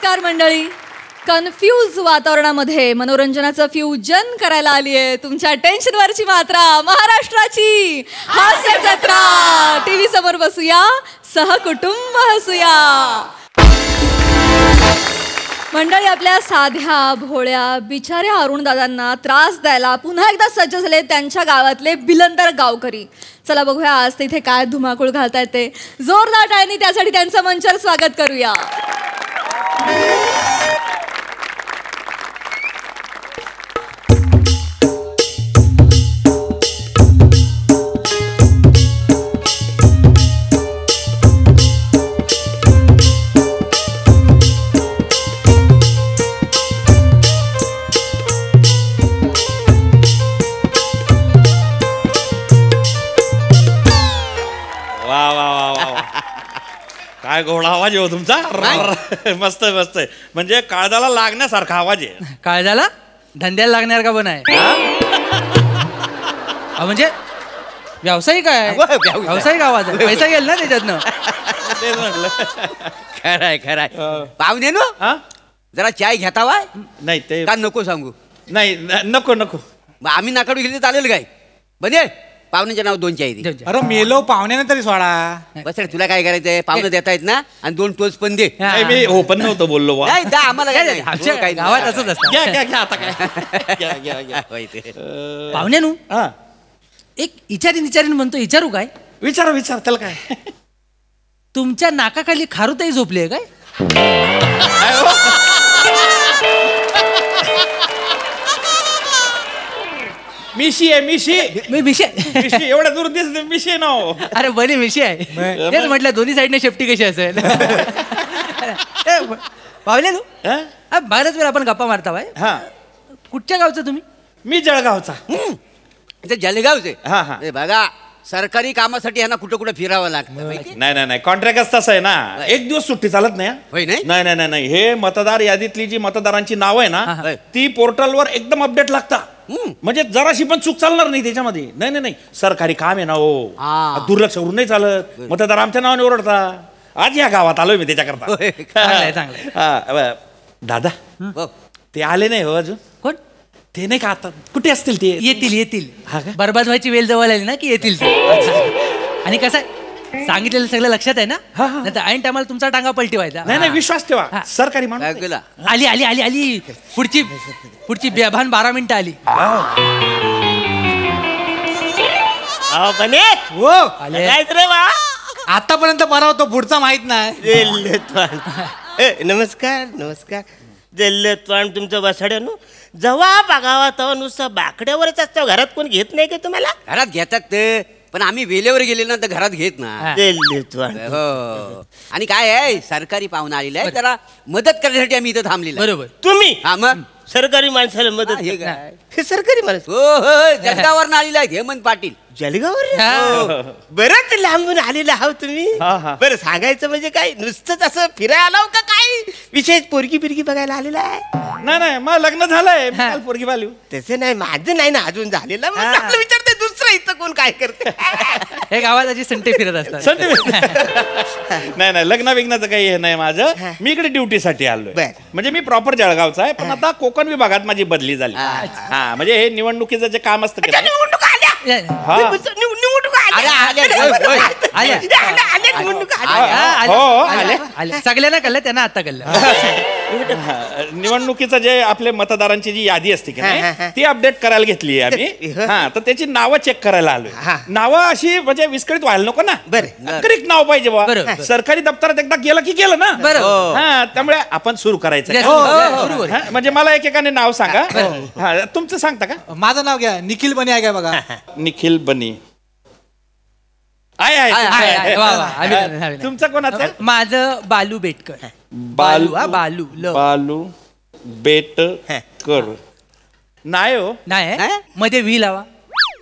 नमस्कार मंडळी. कन्फ्यूज वातावरणामध्ये मनोरंजनाचं फ्युजन करायला आली आहे तुमच्या टेन्शनवरची मात्रा महाराष्ट्राची हास्य जत्रा. टीव्ही समोर बसूया, सहकुटुंब हसूया. मंडळी, आपल्या साध्या भोळ्या बिचाऱ्या अरुणदादांना त्रास द्यायला पुन्हा एकदा सज्ज झाले त्यांच्या गावातले बिलंदर गावकरी. चला बघूया आज तिथे काय धुमाकूळ घालतायत ते. जोरदार टाळ्यांनी त्यासाठी त्यांचं मंचावर स्वागत करूया. काय गोळा आवाज आहे हो तुमचा. मस्त मस्त आहे, म्हणजे काळजाला लागण्यासारखा आवाज आहे. काळजाला धंद्याला लागणार का पण आहे म्हणजे व्यावसायिक आहे, व्यावसायिक आवाज आहे, पैसा गेल ना त्याच्यातनं. तेच म्हटलं. खराय खराय. पाहुणे नो जरा चाय घेतावा नाही ते का नको सांगू. नाही नको नको. आम्ही नाकाडू गेले तर चालेल काय. बने पाहुण्याच्या नाव 2 चाय दे. अरे मेलो पाहुण्याने तरी सोडा. बस रे, तुला काय करायचंय. पाहुणे देता येत ना, आणि 2 टोच पण दे. नाही, मी हो पण नव्हतं बोललो बा. नाही दा आम्हाला काय आमच्या काही गावात असंच असतं. घ्या घ्या घ्या आता काय घ्या घ्या घ्या. पाहुण्यानू हा एक विचारीन म्हणतो, विचारू काय. विचारा विचार त्याला काय. तुमच्या नाकाखाली खारुताई झोपली आहे काय. मिशी आहे मिशी. मी मिशी मिशी एवढ्या दूर दिसते मिशी आहे ना हो. अरे बनी मिशी आहे. तेच म्हटलं दोन्ही साईडने शेफ्टी कशी असेल. पाहुणे तू बऱ्याच वेळ आपण गप्पा मारता बाय. हा कुठच्या गावचं तुम्ही. मी जळगावचा. ते जळगावचे. हा हा. बघा सरकारी कामासाठी ह्यांना कुठं कुठं फिरावं लागतं. नाही नाही नाही, कॉन्ट्रॅक्टच तसं आहे ना. एक दिवस सुट्टी चालत नाही. होय नाही? नाही नाही नाही, हे मतदार यादीतली जी मतदारांची नाव आहे ना ती पोर्टलवर एकदम अपडेट लागता. म्हणजे जराशी पण चूक चालणार नाही त्याच्यामध्ये. नाही नाही नाही, सरकारी काम आहे ना हो, दुर्लक्ष करून नाही चालत. मतदार आमच्या नावाने ओरडता. आज या गावात आलोय मी त्याच्याकरता. चांगलं. दादा ते आले नाही हो अजून. कोण ते नाही का आता कुठे असतील ते. येतील बरबाद व्हायची वेळ जवळ आली ना की येतील ते. आणि कसं आहे, सांगितलेलं सगळं लक्षात आहे ना. नाही तर ऐन टायमाला तुमचा टांगा पलटी व्हायचा. नाही नाही, विश्वास ठेवा. सरकारी माणूस. आली आली आली आली पुढची बेभान 12 मिनिटं आली. रे वा, आतापर्यंत बरा होतो, पुढचा माहित नाही. नमस्कार नमस्कार. जल्लतवान तुमचं बसाड्यानो जेव्हा बघावा तेव्हा नुसतं बाकड्यावरच असतं. घरात कोण घेत नाही का तुम्हाला. घरात घेतात ते, पण आम्ही वेळेवर गेले ना तर घरात घेत ना. जल्लतवान हो. आणि काय आहे, सरकारी पाहुणा आलेला आहे, जरा मदत करण्यासाठी आम्ही इथं थांबलेलो. बरोबर. तुम्ही हा मग सरकारी माणसाला मदत हे करता. काय? हे सरकारी माणूस हो हो जळगाववर आलेला आहे हेमंत पाटील. जळगावर बरंच लांबून आलेला आहो तुम्ही. बरं सांगायचं म्हणजे काय, नुसतंच असं फिरायला आलाव का काय विशेष पोरगी बिरगी बघायला आलेला आहे. नाही नाही, मग लग्न झालंय. पोरगी बाली तसं नाही, माझं नाही ना अजून झालेलं. मग विचारते दुसरं इथं कोण काय करते. हे गावात अशी संटे फिरत असतात. नाही नाही, लग्न विग्नाचं काही हे नाही माझं. मी इकडे ड्युटीसाठी आलोय. म्हणजे मी प्रॉपर जळगावचा आहे, पण आता कोकण विभागात माझी बदली झाली. हा म्हणजे हे निवडणुकीचं जे काम असतं सगळ्यांना कळलं, त्यांना आता कळलं. निवडणुकीचं जे आपले मतदारांची जी यादी असते की नाही ती अपडेट करायला घेतली आम्ही. हा तर त्याची नावं चेक करायला आलोय. नावं अशी म्हणजे विस्कळीत व्हायला नको ना. करेक्ट नाव पाहिजे बा. सरकारी दप्तरात एकदा गेलं की गेलं ना. हा त्यामुळे आपण सुरू करायचं. म्हणजे मला एकेकाने नाव सांगा. तुमचं सांगता का. माझं नाव घ्या, निखिल बने आहे काय बघा. निखिल बनी तुमचं कोणाचं. माझं बालू बेटकर. बालू बेटकर. नाही हो, नाही मध्ये व्ही लावा.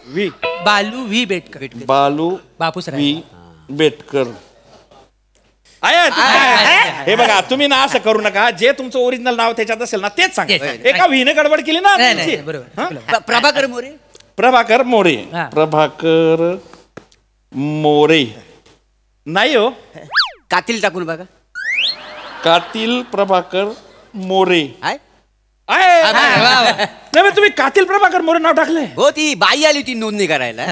V Balu V Betkar. Balu Bapusrao V Betkar. हे बघा, तुम्ही ना असं करू नका. जे तुमचं ओरिजिनल नाव त्याच्यात असेल ना तेच सांगा. एका व्हीने गडबड केली ना. बरोबर. प्रभाकर मोरे. प्रभाकर मोरे. प्रभाकर मोरे नाही हो. कातील टाकून बघा. कातील प्रभाकर मोरे काय नाही तुम्ही कातील प्रभाकर मोरे नाव टाकलंय हो ती बाई आली होती नोंदणी करायला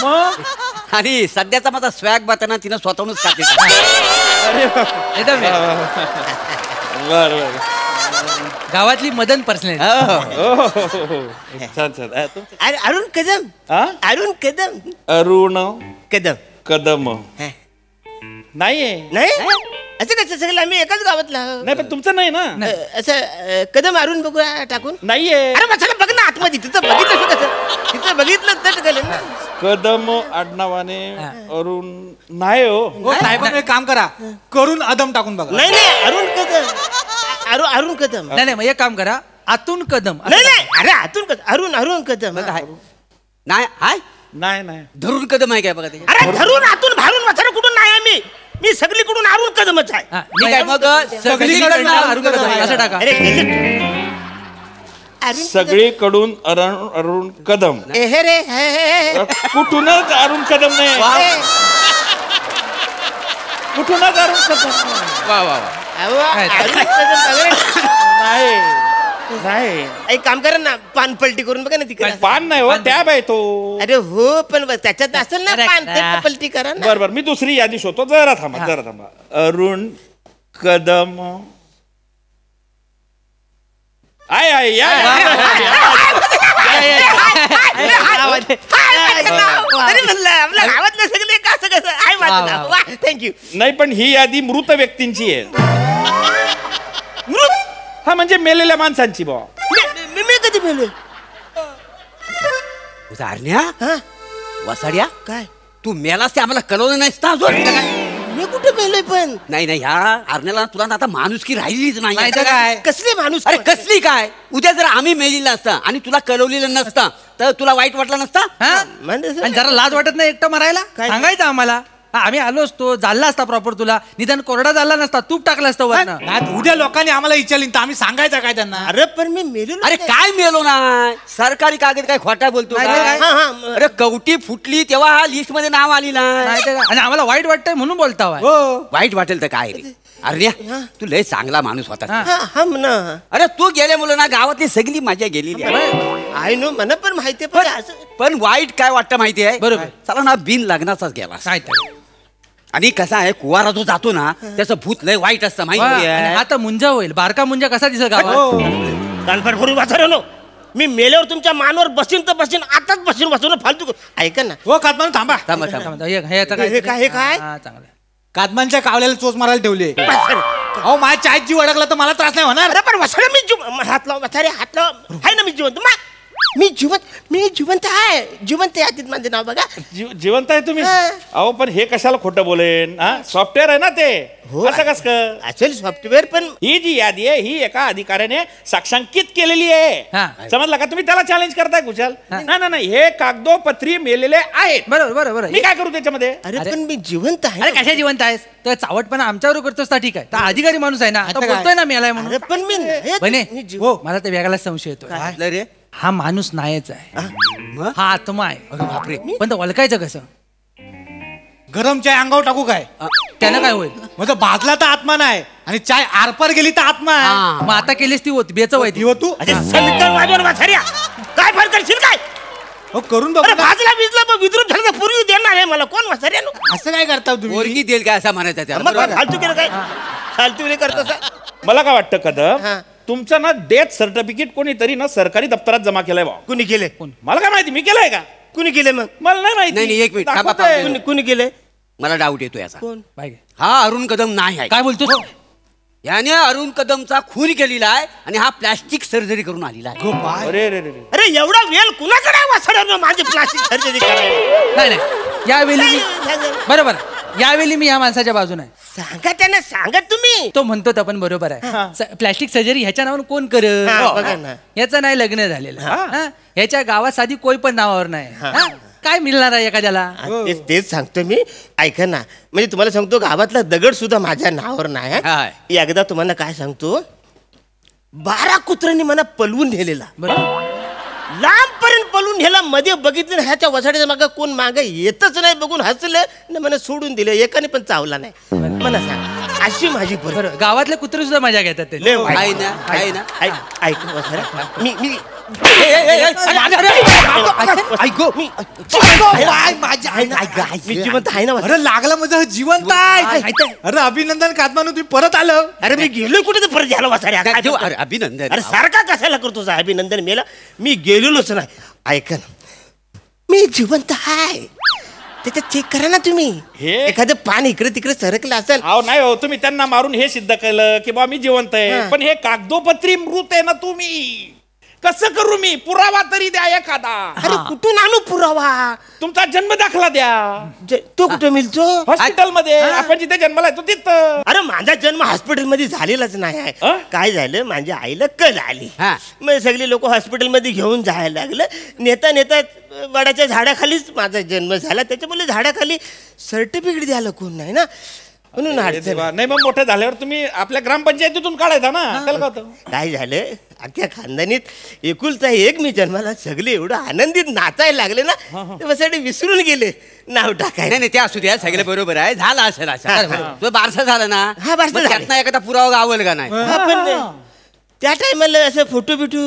मग आणि सध्याचा माझा स्वॅग बाताना तिनं स्वतःहूनच काढली एकदम बर बर गावातली मदन पर्सनल छान छान अरुण कदम अरुण कदम अरुण कदम कदम नाहीये नाही असं कसं सगळं आम्ही एकाच गावातला आहोत. नाही पण तुमचं नाही ना असं कदम अरुण बघू टाकून नाहीये अरे मसाला बघ ना आतमध्ये तिथं बघितलं कसं तिथं बघितलं तर कळलं ना कदम आडनावाने अरुण नाही हो साहेबांना एक काम करा करून अदम टाकून बघा. नाही नाही अरुण कदम अरुण कदम नाही मग एक काम करा आतून कदम नाही नाही अरे आतून कदम अरुण कदम नाही हाय नाही नाही धरून कदम आहे काय बघा ते अरे धरून आतून भारून मसाला कुठून नाही आम्ही मी सगळीकडून अरुण कदमच आहे हा, ठीक आहे मग सगळीकडनं अरुण कदम आहे, असं टाका अरे अरुण सगळीकडून अरुण कदम हे रे हे कुठूनच अरुण कदम नाही कुठूनच अरुण कदम वा वा अरुण कदम बघा. नाही नाही एक काम करा ना पान पलटी करून बघा ना तिकडे पान नाही हो टॅब आहे तो अरे हो पण त्याच्यात असेल ना Correct. पान ते पलटी करा ना बर बर मी दुसरी यादी शोधतो जरा थांबा अरुण कदम आहे या अरे म्हणलं आपल्या गावातलं सगळे कसं कसं आहे माझं नाव वा थँक्यू नाही पण ही यादी मृत व्यक्तींची आहे हा म्हणजे मेलेल्या माणसांची बा मी कधी बोलू अरण्या हा वसाड्या काय तू मेलास ते आम्हाला कळवलं नाहीस ना अजून मी कुठे मेलोय पण नाही ह्या अरण्याला तुला आता माणुसकी राहिलीच नाही नाही तर काय कसले माणूस अरे कसली काय उद्या जर आम्ही मेलेलं असतं आणि तुला कळवलेलं नसतं तर तुला वाईट वाटलं नसतं हा? म्हणजे आणि जरा लाज वाटत नाही एकटं मारायला काय? सांगायचं आम्हाला हा, आम्ही आलो असतो झाला असता प्रॉपर तुला निदान कोरडा झाला नसता तूप टाकलं असतं वरनं नाही, उद्या लोकांनी आम्हाला विचारली तर आम्ही सांगायचं काय त्यांना. अरे पण मी मेलो अरे काय मेलो नाही सरकारी कागद काय खोटा बोलतो नाही, काय? नाही. हा अरे कवटी फुटली तेव्हा हा लिस्ट मध्ये नाव आली नाही नाही तर काय? आणि आम्हाला वाईट वाटतंय म्हणून बोलता हो वाईट वाटेल तर काय रे अरे तू लय चांगला माणूस होता हा. हा म्हणा अरे तू गेले मुलं ना गावातली सगळी मजा गेलेली आहे. आय नो मला पण माहितीये पण असं पण वाईट काय वाटतं माहिती आहे बरोबर. चला ना बिन लग्नाचाच गेला काय तर आणि कसा आहे कुवारा जो जातो ना त्याचं भूत लय वाईट असतं माहिती आहे आता मुंजा होईल बारका मुंजा कसा दिसेल गावात कानफड भरून वाचा नो मी मेल्यावर तुमच्या मानवर बसीन तर बसीन आताच बसून बसून फालतू ऐका ना हो कादमान थांबा. थांबा, थांबा. हे काय? हा, चांगलं आहे. कादमानच्या कावल्याला चोच मारायला ठेवले. अहो माझ्या चायत जीव अडकला तर मला त्रास नाही होणार. अरे पण वसडे मी हात लाव वसारे हात लाव आहे ना मी जिवंत मी जिवंत आहे जिवंत आहे माझं नाव बघा जिवंत आहे तुम्ही हा. अहो पण हे कशाला खोटं बोलेन सॉफ्टवेअर आहे ना ते असं कस असेल सॉफ्टवेअर पण ही जी यादी आहे ही एका अधिकाऱ्याने साक्षांकित केलेली आहे हा. समजला का तुम्ही त्याला चॅलेंज करताय कुशाल नाही हे कागदोपत्री मेलेले आहेत बरोबर बरोबर मी काय करू त्याच्यामध्ये अरे पण मी जिवंत आहे अरे ना. कशा जिवंत आहेस तर चावटपणा आमच्यावर करतोस ना ठीक आहे तर अधिकारी माणूस आहे ना आता काय? बोलतोय ना मेलाय म्हणून अरे पण मी नाही, बने मी जिव- हो मला तर वेगळाच संशय येतोय म्हटलं रे हा माणूस नाहीच आहे हा आत्मा आहे बापरे पण तो ओळखायचं कसं गरम चाय अंगावर टाकू काय त्यानं काय होईल म्हणजे भाजला तर आत्मा नाही आणि चाय आरपार गेली तर आत्मा आहे. मग आता केलीस ती होत बेच ती हो तू अरे सलकर वाजवून वाचाऱ्या काय फरक करशील काय हो करून बघू अरे ना. भाजला भिजला मग विद्रुप झालं तर पूर्वी देणार आहे मला कोण वाचाऱ्या असं काय करता तुम्ही पोरगी देईल काय असं म्हणायचं त्याला. मग फालतू केलं काय फालतू केलं करतो मला काय वाटतं कदम हा. तुमचं ना डेथ सर्टिफिकेट कोणीतरी ना सरकारी दप्तरात जमा केलंय बा कुणी केले मला काय माहिती मी केलंय का कुणी केले मग मला नाही नाही, नाही, एक मिनिट, थांबा, दाखवतंय. थांबा. कुणी केले मला डाऊट येतो याचा कोण हा अरुण कदम नाही आहे काय बोलतोस याने अरुण कदमचा खून केलेला आहे आणि हा प्लॅस्टिक सर्जरी करून आलेला आहे अरे रे रे रे. अरे एवढा वेळ कुणाकडे वाचणार माझी प्लास्टिक सर्जरी करायला नाही नाही यावेळी मी बरोबर यावेळी मी या माणसाच्या बाजूने आहे. सांगा त्यांना सांगा तुम्ही तो म्हणतो तर पण बरोबर आहे प्लॅस्टिक सर्जरी ह्याच्या नावावर कोण करत हा, बघा ना. याचं नाही लग्न झालेलं हा? ह्याच्या गावात साधी कोई पण नावावर नाही हा? काय मिळणार आहे एखाद्याला तेच सांगतो मी ऐका ना म्हणजे तुम्हाला सांगतो गावातला दगड सुद्धा माझ्या नावावर नाही हा. हाय. एकदा तुम्हाला काय सांगतो 12 कुत्र्यांनी मला पलवून नेलेला बरोबर लांबपर्यंत पळून ह्याला मध्ये बघितलं ह्याच्या वसाड्याच्या मागं कोण मागं येतच नाही बघून हसलं न मला सोडून दिलं एकाने पण चावला नाही मला सांग अशी माझी पोरगी. बरं गावातले कुत्रे सुद्धा मजा घेतात ते. लय वाईट. आहे ना आहे ना ऐक वसरे, मी जिवंत आहे ना वसरे? अरे लागला माझं जिवंत आहे. अरे अभिनंदन कादमानू तुम्ही परत आलं. अरे मी गेलोय कुठे तर परत झालो वसरे. काय देऊ? अरे अभिनंदन. अरे सारखा कशाला करतो अभिनंदन? मेला मी गेलेलोच नाही. ऐका ना, मी जिवंत आहे. त्याच्यात चेक करा ना तुम्ही. हे- एखादं पान इकडे तिकडे सरकलं असेल. अहो नाही हो, तुम्ही त्यांना मारून हे सिद्ध केलं की बा मी जिवंत आहे, पण हे कागदोपत्री मृत आहे ना तुम्ही. कसं करू मी? पुरावा तरी द्या एखादा. अरे कुठून आणू पुरावा? तुमचा जन्म दाखला द्या. तो कुठे मिळतो? हॉस्पिटल मध्ये आपण जिथे जन्माला येतो तिथं. अरे माझा जन्म हॉस्पिटलमध्ये झालेलाच नाही आहे. काय झालं, माझ्या आईला कल आली. मग सगळे लोक हॉस्पिटलमध्ये घेऊन जायला लागलं. नेता नेता वडाच्या झाडाखालीच माझा जन्म झाला. त्याच्यामुळे झाडाखाली सर्टिफिकेट द्यायला कोण नाही ना, म्हणून अडचण. नाही मग मोठे झाल्यावर तुम्ही आपल्या ग्रामपंचायतीतून काढायचा ना. त्याला काय होतं? काय झालं, अख्ख्या खानदानीत एकुलता एक मी जन्माला सगळे एवढं आनंदीत नाचायला लागले ना, तेव्हा विसरून गेले नाव टाकायला. नाही ते असू द्या, सगळे बरोबर आहे. झाला असेल असं. तो बारसा झाला ना. हा, बारसं झालं. त्यातनं एखादा पुरावा गावल का नाही? हा, पण त्या टायमाला असं फोटो बिटू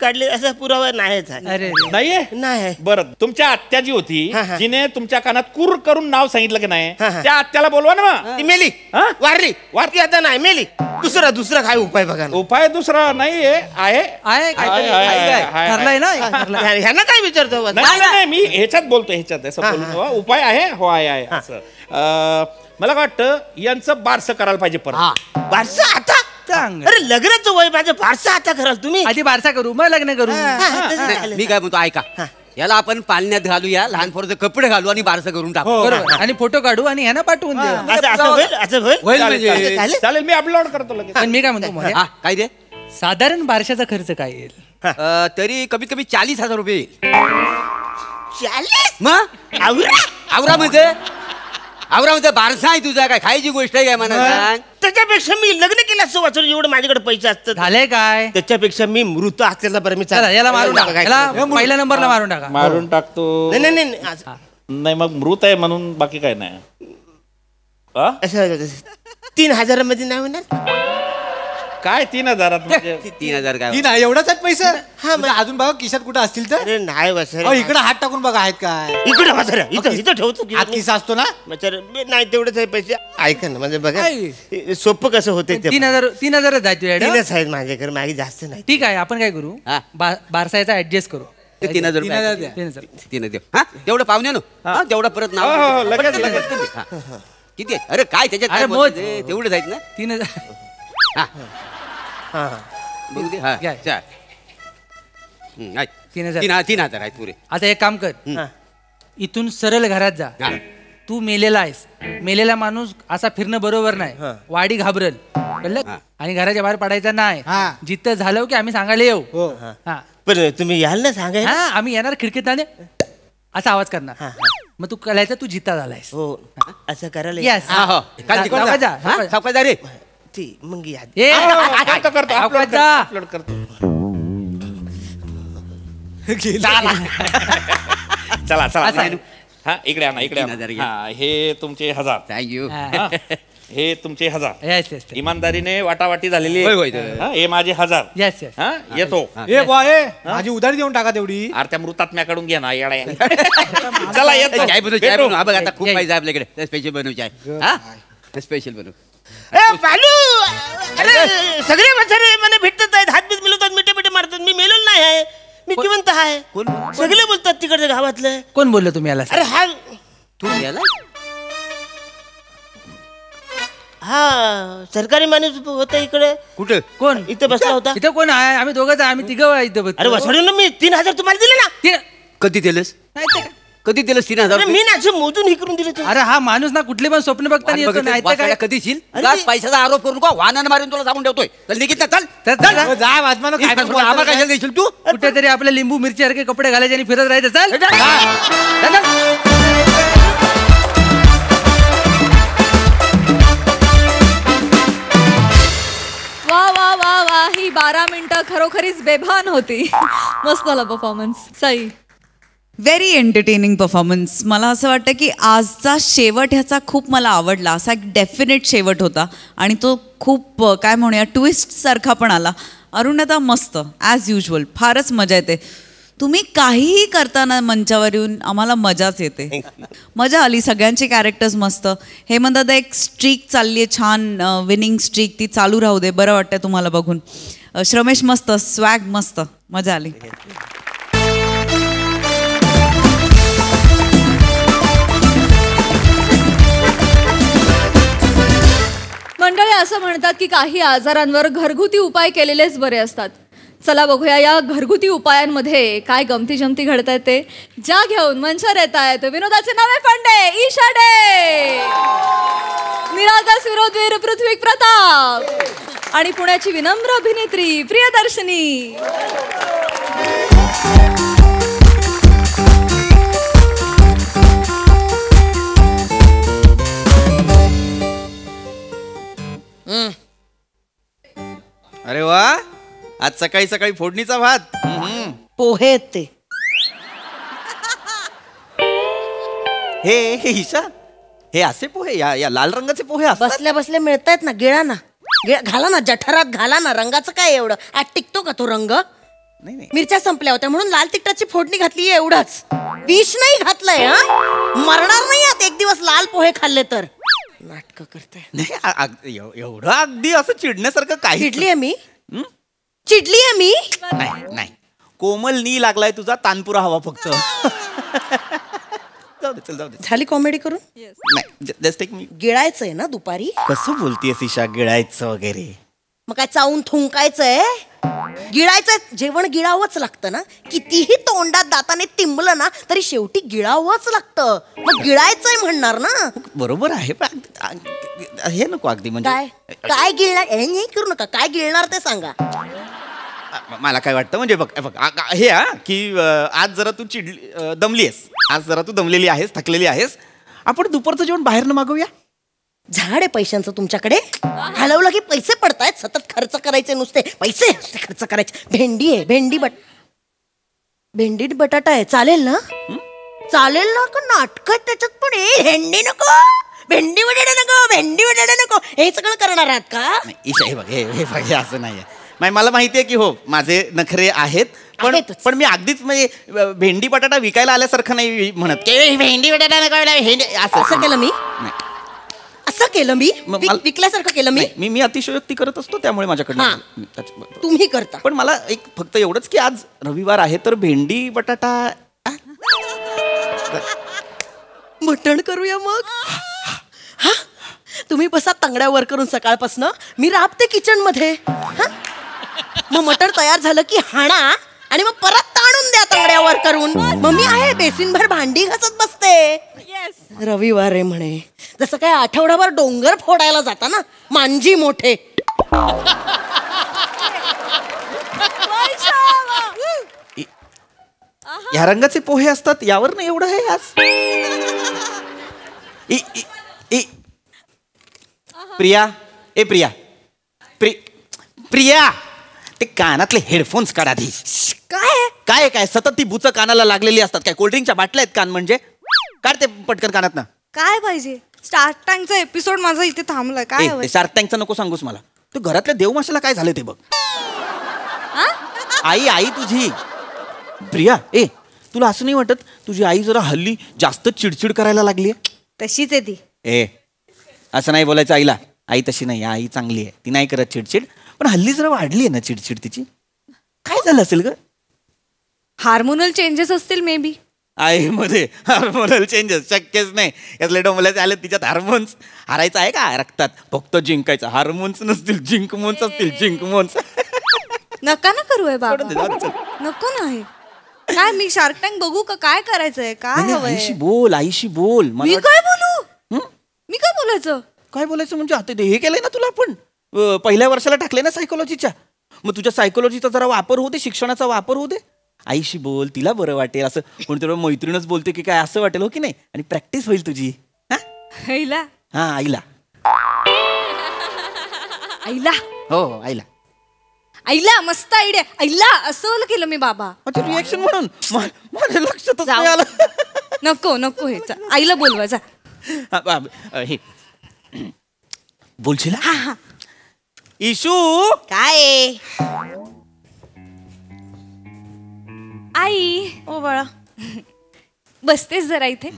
काढले असा पुरावा नाही झाला. अरे नाहीये. नाही. बरं, तुमच्या आत्या जी होती हा, हा. जिने तुमच्या कानात कुर करून नाव सांगितलं की नाही, हा, हा. त्या आत्याला बोलवा ना मग. ती मेली. हा? वारली. वारती आता नाही, मेली. दुसरा काय उपाय बघा ना. उपाय दुसरा नाहीये. आहे आहे काय? आहे, आहे, आहे. ठरलंय ना ठरलंय. ह्यांना काय विचारतो? नाही नाही, नाही, मी ह्याच्यात बोलतो, ह्याच्यात असं बोलून नका. उपाय आहे. हो आहे असं. मला काय वाटतं यांचं बारसं करायला पाहिजे परत. बारसा आता? चांगलं. अरे लग्नाचं वय माझं बारसा आता कराल तुम्ही? आधी बारसा करू मग लग्न करू. नाही, मी काय म्हणतो ऐका, याला आपण पाळण्यात घालूया, लहान पोराचे कपडे घालू आणि बारसं करून टाकू. बरोबर. आणि फोटो काढू आणि ह्यांना पाठवून देऊ. असं होईल? असं होईल? होईल चालेल, म्हणजे. चालेल, चालेल, मी अपलोड करतो लगेच. पण मी काय म्हणतो मोरे, हा काय दे? साधारण बारशाचा खर्च काय येईल? तरी कमीत कमी 40,000 रुपये येईल. 40? मग आवरा? आवरामध्ये बारसा आहे तुझा, काय खायची गोष्ट आहे काय म्हणा? त्याच्यापेक्षा मी लग्न केलं असं वाचून एवढं माझ्याकडे पैसे असतात. झालंय काय? त्याच्यापेक्षा मी मृत असलेला बरं. मी चला याला मारून टाका. याला पहिल्या नंबरला मारून टाका. मारून टाकतो. नाही नाही नाही आज- नाही मग मृत आहे म्हणून बाकी काय नाही. असं 3,000 मध्ये नाही होणार? काय 3,000 म्हणजे 3,000 काय? ती नाही एवढाच आहेत पैसे. हा, म्हणजे अजून बघा खिशात कुठं असतील तर. अरे नाही वसर. इकडे हात टाकून बघा आहेत काय. इकडे वसर, इथं ठेवतो की हात किस्सा असतो ना. वसर, नाही तेवढंच आहे पैसे. ऐका ना म्हणजे बघा सोपं कसं होते ते. 3,000 जायतो ऍड. 3च आहेत माझ्याकडे, मागे जास्त नाही. ठीक आहे आपण काय करू, हा. बारसाचा ऍडजस्ट करू. 3,000 3,000 रुपये. द्या. 3,000. 3 देऊ. हा तेवढं पाहुणे नो. हा तेवढं परत नाव. हो, हो, लगेच, पटकन लगेच. पटकन दे. हा. किती आहे? अरे काय त्याच्यात अरे काय मोज. बोलते? तेवढंच आहेत ना. 3,000. हा हा बघू दे. हा घ्या. चार. आहेत. 3,000. 3,000 आहेत पुरे. आता एक काम कर, हा. इथून सरळ घरात जा. हा. तू मेलेला आहेस. मेलेला माणूस असा फिरणं बरोबर नाही. वाडी घाबरल कळलं. हा. आणि घराच्या बाहेर पडायचा नाही. हा. जिथं झालं की आम्ही सांगायला येऊ. हो. हा पण तुम्ही याल ना सांगाय. हा आम्ही येणार खिडकीत असा आवाज करणार. मग तू कळायचा तू जिता झालायस. हो असं करायला येस. हा हो काय तिकडं सावकाश जा, जा. सावकाश. हा? सावकाश जा रे. ती मग या. ए, करतो करतो सावकाश जा. अपलोड करतो. चला चला असं आहे. नाही. हा इकडे आणा इकडे 3,000 घे. आणा. हा हे तुमचे 1,000. थँक्यू. हा. हे तुमचे 1,000. येस येस इमानदारीने वाटावाटी झालेली होय, होय. हा, हे माझे 1,000. Yes yes. हा येतो. ए बॉय माझी उधारी देऊन टाका तेवढी. अरे त्या मृतात्म्याकडून घे ना येडा. चला येतो. चाय बनव, चाय भेटू. बनव. हा बघ आता खूप ये. पाहिजे आपल्याकडे. स्पेशल बनव चाय. हा स्पेशल बनव. ए बालू, अरे सगळे म्हातारे मला भेटतात आहेत, हात बीत मिळवतात, मिठे मिठे मारतात. मी मेलेलो नाही आहे, मी जिवंत आहे. कोण? सगळे बोलतात तिकडच्या गावातले. कोण बोललो तुम्ही याला? अरे हा तू गेला? हा सरकारी माणूस होता इकडे. कुठं? कोण इथं बसला होता. इथं कोण आहे? आम्ही दोघंच आहे. आम्ही तिघं आहे इथं बसलो. अरे वसडून मी 3,000 तुम्हाला दिले ना. कधी दिलंस? नाही तर काय? कधी दिलंस 3,000 अरे मी ना असं मोजून हे करून दिले तुम्ही. अरे हा माणूस ना कुठले पण स्वप्न बघताना येतो नाही तर काय. कधी शील अरे ते- पैशाचा आरोप करू नका. वाहनानं मारून तुला सांगून ठेवतोय. चल निघित ना. चल तर चल. चला. जा वाजमानो काय पण आम्हाला बोलतो कशाला देशील तू? कुठेतरी आपल्या लिंबू मिरची सारखे कपडे घालायचे आणि फिरत राहायचं. चल चल, चल. वा वा वा वा, ही 12 मिनिटं खरोखरीच बेभान होती. मस्त झाला performance. Sai very entertaining performance. मला असं वाटतं की आजचा शेवट ह्याचा खूप मला आवडला. असा एक डेफिनेट शेवट होता आणि तो खूप काय म्हणूया ट्विस्ट सारखा पण आला. अरुणदा मस्त ॲज युजल, फारच मजा येते. तुम्ही काहीही करताना मंचावर येऊन आम्हाला मजाच येते. मजा आली. सगळ्यांचे कॅरेक्टर्स मस्त. हेमंतदा एक स्ट्रीक चालली आहे छान, विनिंग स्ट्रीक, ती चालू राहू दे. बरं वाटतं तुम्हाला बघून. श्रमेश मस्त, स्वॅग मस्त, मजा आली. मंडळी असं म्हणतात की काही आजारांवर घरगुती उपाय केलेलेच बरे असतात. चला बघूया या घरगुती उपायांमध्ये काय गमती जमती घडतायत ते. ज्या घेऊन मंचावर येत आहेत विनोदाचे नवे फंडे ईशा डे, निरागस विरोधवीर पृथ्वी प्रताप आणि पुण्याची विनम्र अभिनेत्री प्रियदर्शनी. अरे वा, आज सकाळी सकाळी फोडणीचा भात. पोहे आहेत ते. हे ईशा, हे असे पोहे, या लाल रंगाचे पोहे असतात? बसल्या बसल्या मिळतायत ना. गिळा ना, घाला ना जठरात घाला ना. रंगाचं काय एवढं, आज टिकतो का तो रंग? नाही. मिरच्या संपल्या होत्या म्हणून लाल तिखटाची फोडणी घातली एवढंच. विष नाही घातलंय. मरणार नाही आत एक दिवस लाल पोहे खाल्ले तर. नाटक करताय. नाही एवढं अगदी असं चिडण्यासारखं काही. चिडली आहे मी? चिडली आहे मी? नाही. कोमल नी लागलाय तुझा तानपुरा हवा फक्त. जाऊ दे. झाली कॉमेडी करून? नाही, जस्ट एक मी. गिळायचंय ना दुपारी? कसं बोलतीयस ईशा, गिळायचं वगैरे? मग काय चावून थुंकायचंय? गिळायचंय. जेवण गिळावंच लागतं ना. कितीही तोंडात दाताने तिंबलं ना तरी शेवटी गिळावंच लागतं. मग गिळायचंय म्हणणार ना. बरोबर आहे, पण हे नको अगदी. म्हणजे काय गिळणार? नाही करू नका. काय गिळणार ते सांगा. मला काय वाटतं म्हणजे बघ हे की आज जरा तू दमली आहेस. आज जरा तू दमलेली आहेस, थकलेली आहेस. आपण दुपारचं जेवण बाहेरनं मागवूया. झाड आहे पैशांचं तुमच्याकडे? हलवलं की पैसे पडतायत. सतत खर्च करायचे, नुसते पैसे खर्च करायचे. भेंडी आहे, भेंडी बटाटा आहे. चालेल ना? चालेल ना? का नाटक त्याच्यात पण? भेंडी नको, भेंडी बटाटा नको, हे सगळं करणार आहात का? ईशा हे बघ असं नाहीये. मला माहितीये की हो माझे नखरे आहेत, पण मी अगदीच म्हणजे भेंडी बटाटा विकायला आल्यासारखं नाही म्हणत. भेंडी बटाटा असं केलं मी? असं केलं मी? विकल्यासारखं केलं मी? मी अतिशयोक्ती करत असतो, त्यामुळे माझ्याकडनं तुम्ही करता. पण मला एक फक्त एवढंच की आज रविवार आहे तर भेंडी बटाटा मटण करूया मग. हा, तुम्ही बसा तांगड्यावर करून सकाळपासनं. मी राबते किचन मध्ये. मग मटण तयार झालं की हाणा आणि मग परत ताणून द्या तांगड्यावर करून. मग मी आहे बेसिनभर भांडी घासत बसते. रविवार आहे म्हणे. जसं काय आठवड्याभर डोंगर फोडायला जाता ना मांजी मोठे. या रंगाचे पोहे असतात, यावर नाही एवढं आहे आज. प्रिया ते कानातले हेडफोन्स काढ आधी. काय सतत ती बुच कानाला लागलेली असतात. काय कोल्ड्रिंकच्या बाटल्या आहेत कान म्हणजे? काढ ते पटकन कानात ना. काय पाहिजे? शार्क टँकचा एपिसोड माझा इथे थांबलाय. काय शार्क टँकचं नको सांगूस मला. तू घरातल्या देवमाशाला काय झालं ते बघ. आई तुझी. प्रिया तुला असं नाही वाटत तुझी आई जरा हल्ली जास्त चिडचिड करायला लागली? तशीच आहे ती. असं नाही बोलायचं आईला. आई तशी नाही, आई चांगली आहे, ती नाही करत चिडचिड. पण हल्ली जरा वाढली आहे ना चिडचिड तिची. काय झालं असेल ग? हार्मोनल चेंजेस असतील मे बी. आईमध्ये हार्मोनल चेंजेस शक्यच नाही. यातले डोंबल्याचे आले तिच्यात हार्मोन्स. हारायचं आहे का रक्तात? फक्त जिंकायचं. हार्मोन्स नसतील, जिंकमोन्स असतील. जिंकमोन्स नका ना करू बाबा. नको नाही. काय मी शार्क टँक बघू का? काय करायचंय? काय हवंय? आईशी बोल. मी काय बोलू? मी काय बोलायचं? काय बोलायचं म्हणजे आता हे केलंय ना तुला. आपण पहिल्या वर्षाला टाकले ना सायकोलॉजीच्या. मग तुझ्या सायकोलॉजीचा जरा वापर होऊ दे, शिक्षणाचा वापर होऊ दे. आईशी बोल, तिला बरं वाटेल. असं कोणतरी मैत्रीणच बोलते की काय असं वाटेल, हो की नाही? आणि प्रॅक्टिस होईल तुझी. आईला? आईला. आईला? हो आईला. आईला मस्त आयडिया, आईला असं केलं मी बाबा. रिएक्शन म्हणून माझ्या लक्षातच नाही आलं. नको नको हे आईला बोलवा जा. हे बोलशील? इशू काय आई? ओ बाळा बसतेस जरा इथे?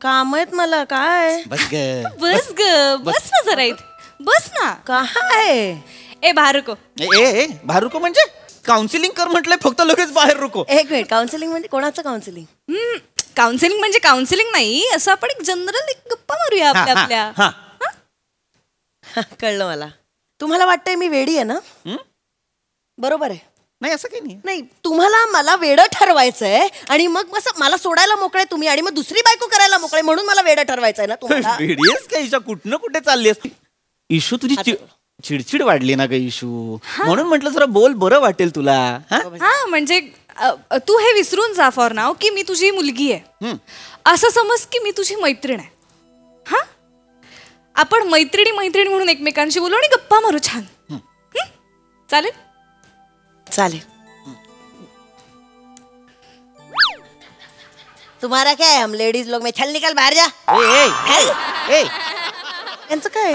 काम आहेत मला. काय? बस ग बस ग, बस ना जरा इथे, बस ना. काय? ए बाहेर रुको. ए बाहेर रुको म्हणजे काउन्सिलिंग कर म्हटलंय, फक्त लगेच बाहेर रुको. एक मिनिट, काउन्सिलिंग म्हणजे कोणाचं काउन्सिलिंग? काउन्सिलिंग म्हणजे काउन्सिलिंग नाही, असं आपण एक जनरल गप्पा मारूया आपल्या. कळलं मला. तुम्हाला वाटतंय मी वेडी आहे ना? बरोबर आहे. नाही असं काही नाही, तुम्हाला मला वेडं ठरवायचंय आणि मग मला सोडायला मोकळे तुम्ही आणि मग दुसरी बायको करायला मोकळे, म्हणून मला वेडं ठरवायचंय ना तुम्हाला. वेडीस का इशा? कुठं कुठे चालली असती? इशू तुझी चिडचिड वाढली ना ग इशू, म्हणून म्हटलं जरा बोल, बरं वाटेल तुला. हा म्हणजे तू हे विसरून जा फॉर नाव की मी तुझी मुलगी आहे. असं समज की मी तुझी मैत्रीण आहे. हा, आपण मैत्रिणी म्हणून एकमेकांशी बोलू आणि गप्पा मारू छान. चालेल? चालेल. तुम्हारा क्या है, हम लेडीज लोग में चल निकल बाहर जा. यांचं काय?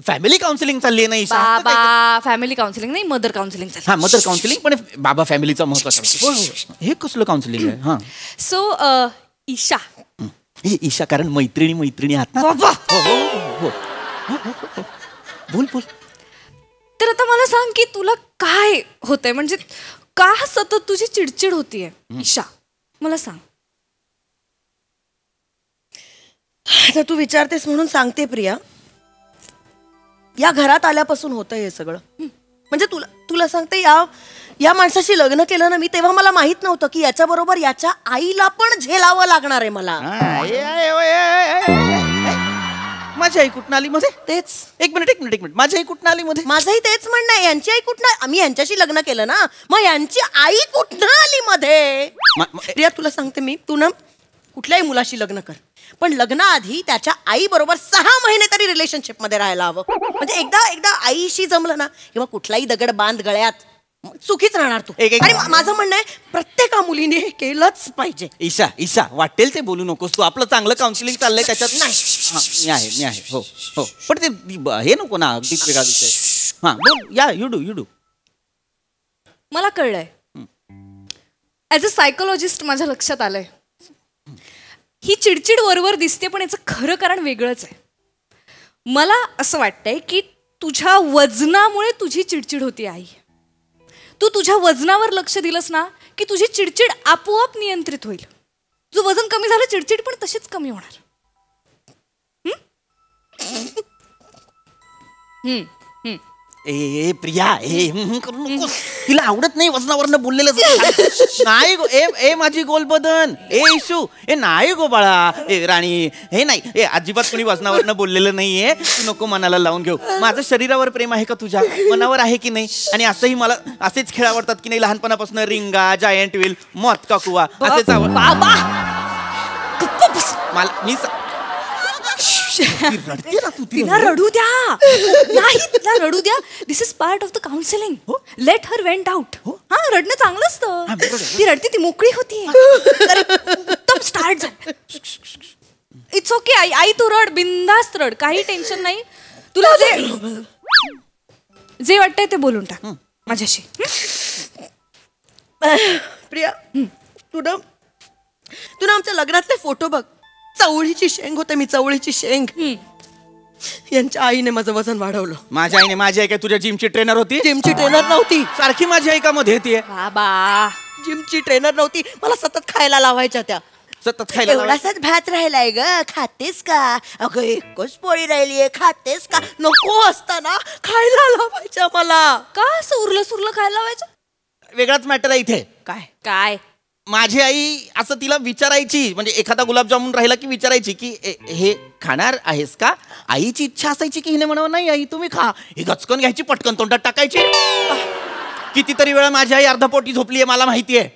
फॅमिली काउन्सिलिंग चालली आहे ना इशा? बाबा फॅमिली काउन्सिलिंग नाही, मदर काउन्सिलिंग चालली. हा मदर काउन्सिलिंग, पण बाबा फॅमिलीचा महत्वाचा. हे कसलं काउन्सिलिंग आहे? हा सो ईशा. हे ईशा, कारण मैत्रिणी आहात ना. बोल बोल. तर आता मला सांग की तुला काय होतंय, म्हणजे का सतत तुझी चिडचिड होतीये ईशा, मला सांग. आता तू विचारतेस म्हणून सांगते प्रिया, या घरात आल्यापासून होतंय हे सगळं. म्हणजे तुला सांगते, या माणसाशी लग्न केलं ना मी, तेव्हा मला माहित नव्हतं की याच्या बरोबर याच्या आईला पण झेलावं लागणार आहे मला. माझी आई कुठं आली मध्ये? तेच. एक मिनिट, माझी आई कुठं आली मध्ये? माझंही तेच म्हणणं आहे, यांची आई कुठं? आम्ही यांच्याशी लग्न केलं ना, मग यांची आई कुठं आली मध्ये? प्रिया तुला सांगते मी, तू ना कुठल्याही मुलाशी लग्न कर, पण लग्नाआधी त्याच्या आई बरोबर 6 महिने तरी रिलेशनशिप मध्ये राहायला हवं. म्हणजे एकदा आईशी जमलं ना, किंवा कुठलाही दगड बांध गळ्यात, सुखीच राहणार तू. आणि माझं म्हणणं आहे, प्रत्येक मुलीने हे केलंच पाहिजे. ईशा वाटेल ते बोलू नकोस तू. आपलं चांगलं काउन्सिलिंग चाललंय त्याच्यात. नाही मी आहे हो. पण ते हे नको ना, अगदी वेगळा विषय. हा बोल. या यू डू. मला कळलंय, ऍज अ सायकोलॉजिस्ट माझ्या लक्षात आलंय, ही चिडचिड वरवर दिसते पण याचं खरं कारण वेगळंच आहे. मला असं वाटतंय की तुझ्या वजनामुळे तुझी चिडचिड होती आई. तू तुझ्या वजनावर लक्ष दिलंस ना की तुझी चिडचिड आपोआप नियंत्रित होईल. तुझं वजन कमी झालं, चिडचिड पण तशीच कमी होणार. ए प्रिया, करू नकोस. तिला आवडत नाही वजनावरनं बोललेलं. नाही गो ए माझी गोलबदन. ए इशू, ए नाही गो बाळा. ए राणी, हे नाही, अजिबात कोणी वजनावरनं बोललेलं नाहीये. तू नको मनाला लावून घेऊ. माझं शरीरावर प्रेम आहे का तुझ्या? मनावर आहे की नाही? आणि असंही मला असेच खेळ आवडतात की नाही, लहानपणापासून रिंगा, जायंट व्हील, मौत का कुआ असेच आवडतात मला. मी तिला रडू द्या. नाही, तिला रडू द्या. This is part of the counselling. Let her vent out. हा, रडणं चांगलं असतं. ती रडते, ती मोकळी होती. उत्तम स्टार्ट झालं. इट्स ओके आई तू रड, बिंदास्त रड, काही टेन्शन नाही. तुला जे वाटतंय ते बोलून टाक माझ्याशी. प्रिया, तू ना आमच्या लग्नातले फोटो बघ. चवळीची शेंग होते मी, चवळीची शेंग. यांच्या आईने माझं वजन वाढवलं. माझ्या आईने? माझी आई काय तुझ्या जिमची ट्रेनर होती? जिमची ट्रेनर नव्हती. सारखी माझी आई का मध्ये येते? बाबा, जिमची ट्रेनर नव्हती. मला सतत खायला लावायच्या त्या. सतत खायला? एवढासाच भात राहिलाय ग, खातेस का? अगं एकच पोळी राहिलीये, खातेस का? नको असताना खायला लावायच्या मला. का असं उरलं सुरलं खायला लावायचं? वेगळाच मॅटर आहे इथे. काय? माझी आई असं तिला विचारायची, म्हणजे एखादा गुलाबजामुन राहिला की विचारायची की हे खाणार आहेस का? आईची इच्छा असायची की हिने म्हणावं नाही आई तुम्ही खा. ही गचकन घ्यायची, पटकन तोंडात टाकायची. कितीतरी वेळा माझी आई अर्धपोटी झोपलीये मला माहितीये.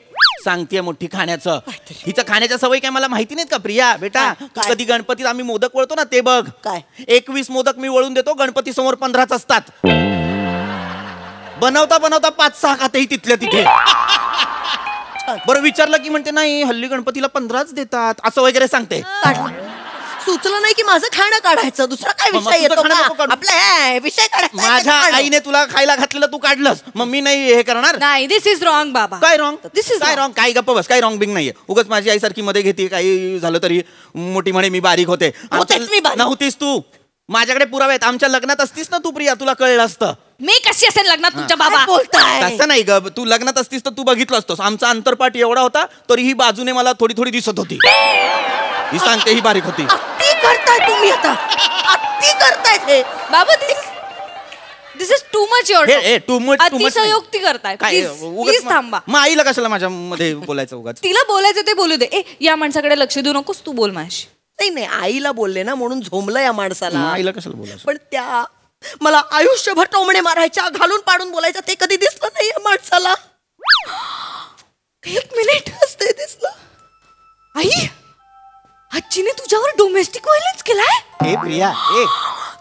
सांगतेय मोठी खाण्याचं. हिचं खाण्याच्या सवय काय मला माहिती नाहीत का प्रिया? बेटा कधी गणपतीत आम्ही मोदक वळतो ना, ते बघ. काय? 21 मोदक मी वळून देतो, गणपती समोर 15च असतात. बनवता बनवता 5-6 खातेही तिथल्या तिथे. बरं विचारलं की म्हणते नाही हल्ली गणपतीला 15च देतात असं वगैरे सांगते. सुचलं नाही की माझं खाणं काढायचं, दुसरा काय विषय येतो का? आपला विषय काढायचा. माझ्या आईने तुला खायला घातलेलं तू काढलंस, मग मी नाही हे करणार. नाही, दिस इज रॉंग बाबा. काय रॉंग? दिस इज काय रॉंग? काय गप्प बस, काय रॉंग बिंग नाहीये. उगाच माझी आईसारखी मध्ये घेते, काही झालं तरी मोठी म्हणे मी बारीक होते. नव्हतीस तू, माझ्याकडे पुरावे आहेत. आमच्या लग्नात असतीस ना तू प्रिया, तुला कळलं असतं. मी कशी असेल लग्नात तुमच्या बाबा? तसं नाही ग, तू लग्नात असतीस तर तू बघितलं असतोस. आमचा अंतरपाठ एवढा होता तरी ही बाजूने मला थोडी थोडी दिसत होती. ही सांगते ही बारीक होती. अति करताय तुम्ही आता, अति करताय हे बाबा. This is too much your. Too much अतिशयोक्ती करताय. प्लीज थांबा. मग आईला कशाला माझ्या मध्ये बोलायचं उगाच? तिला बोलायचं ते बोलू दे. या माणसाकडे लक्ष देऊ नकोस, तू बोल माझ्याशी. नाही नाही, आईला बोलले ना म्हणून झोंबलं या माणसाला. आईला कशाला बोलायचं? पण त्या मला आयुष्यभर टोमणे मारायच्या, घालून पाडून बोलायचं, ते कधी दिसलं नाही या माणसाला. 1 मिनिट असते दिसलं. आई, आजीने तुझ्यावर डोमेस्टिक व्हायलन्स केलाय? ए प्रिया,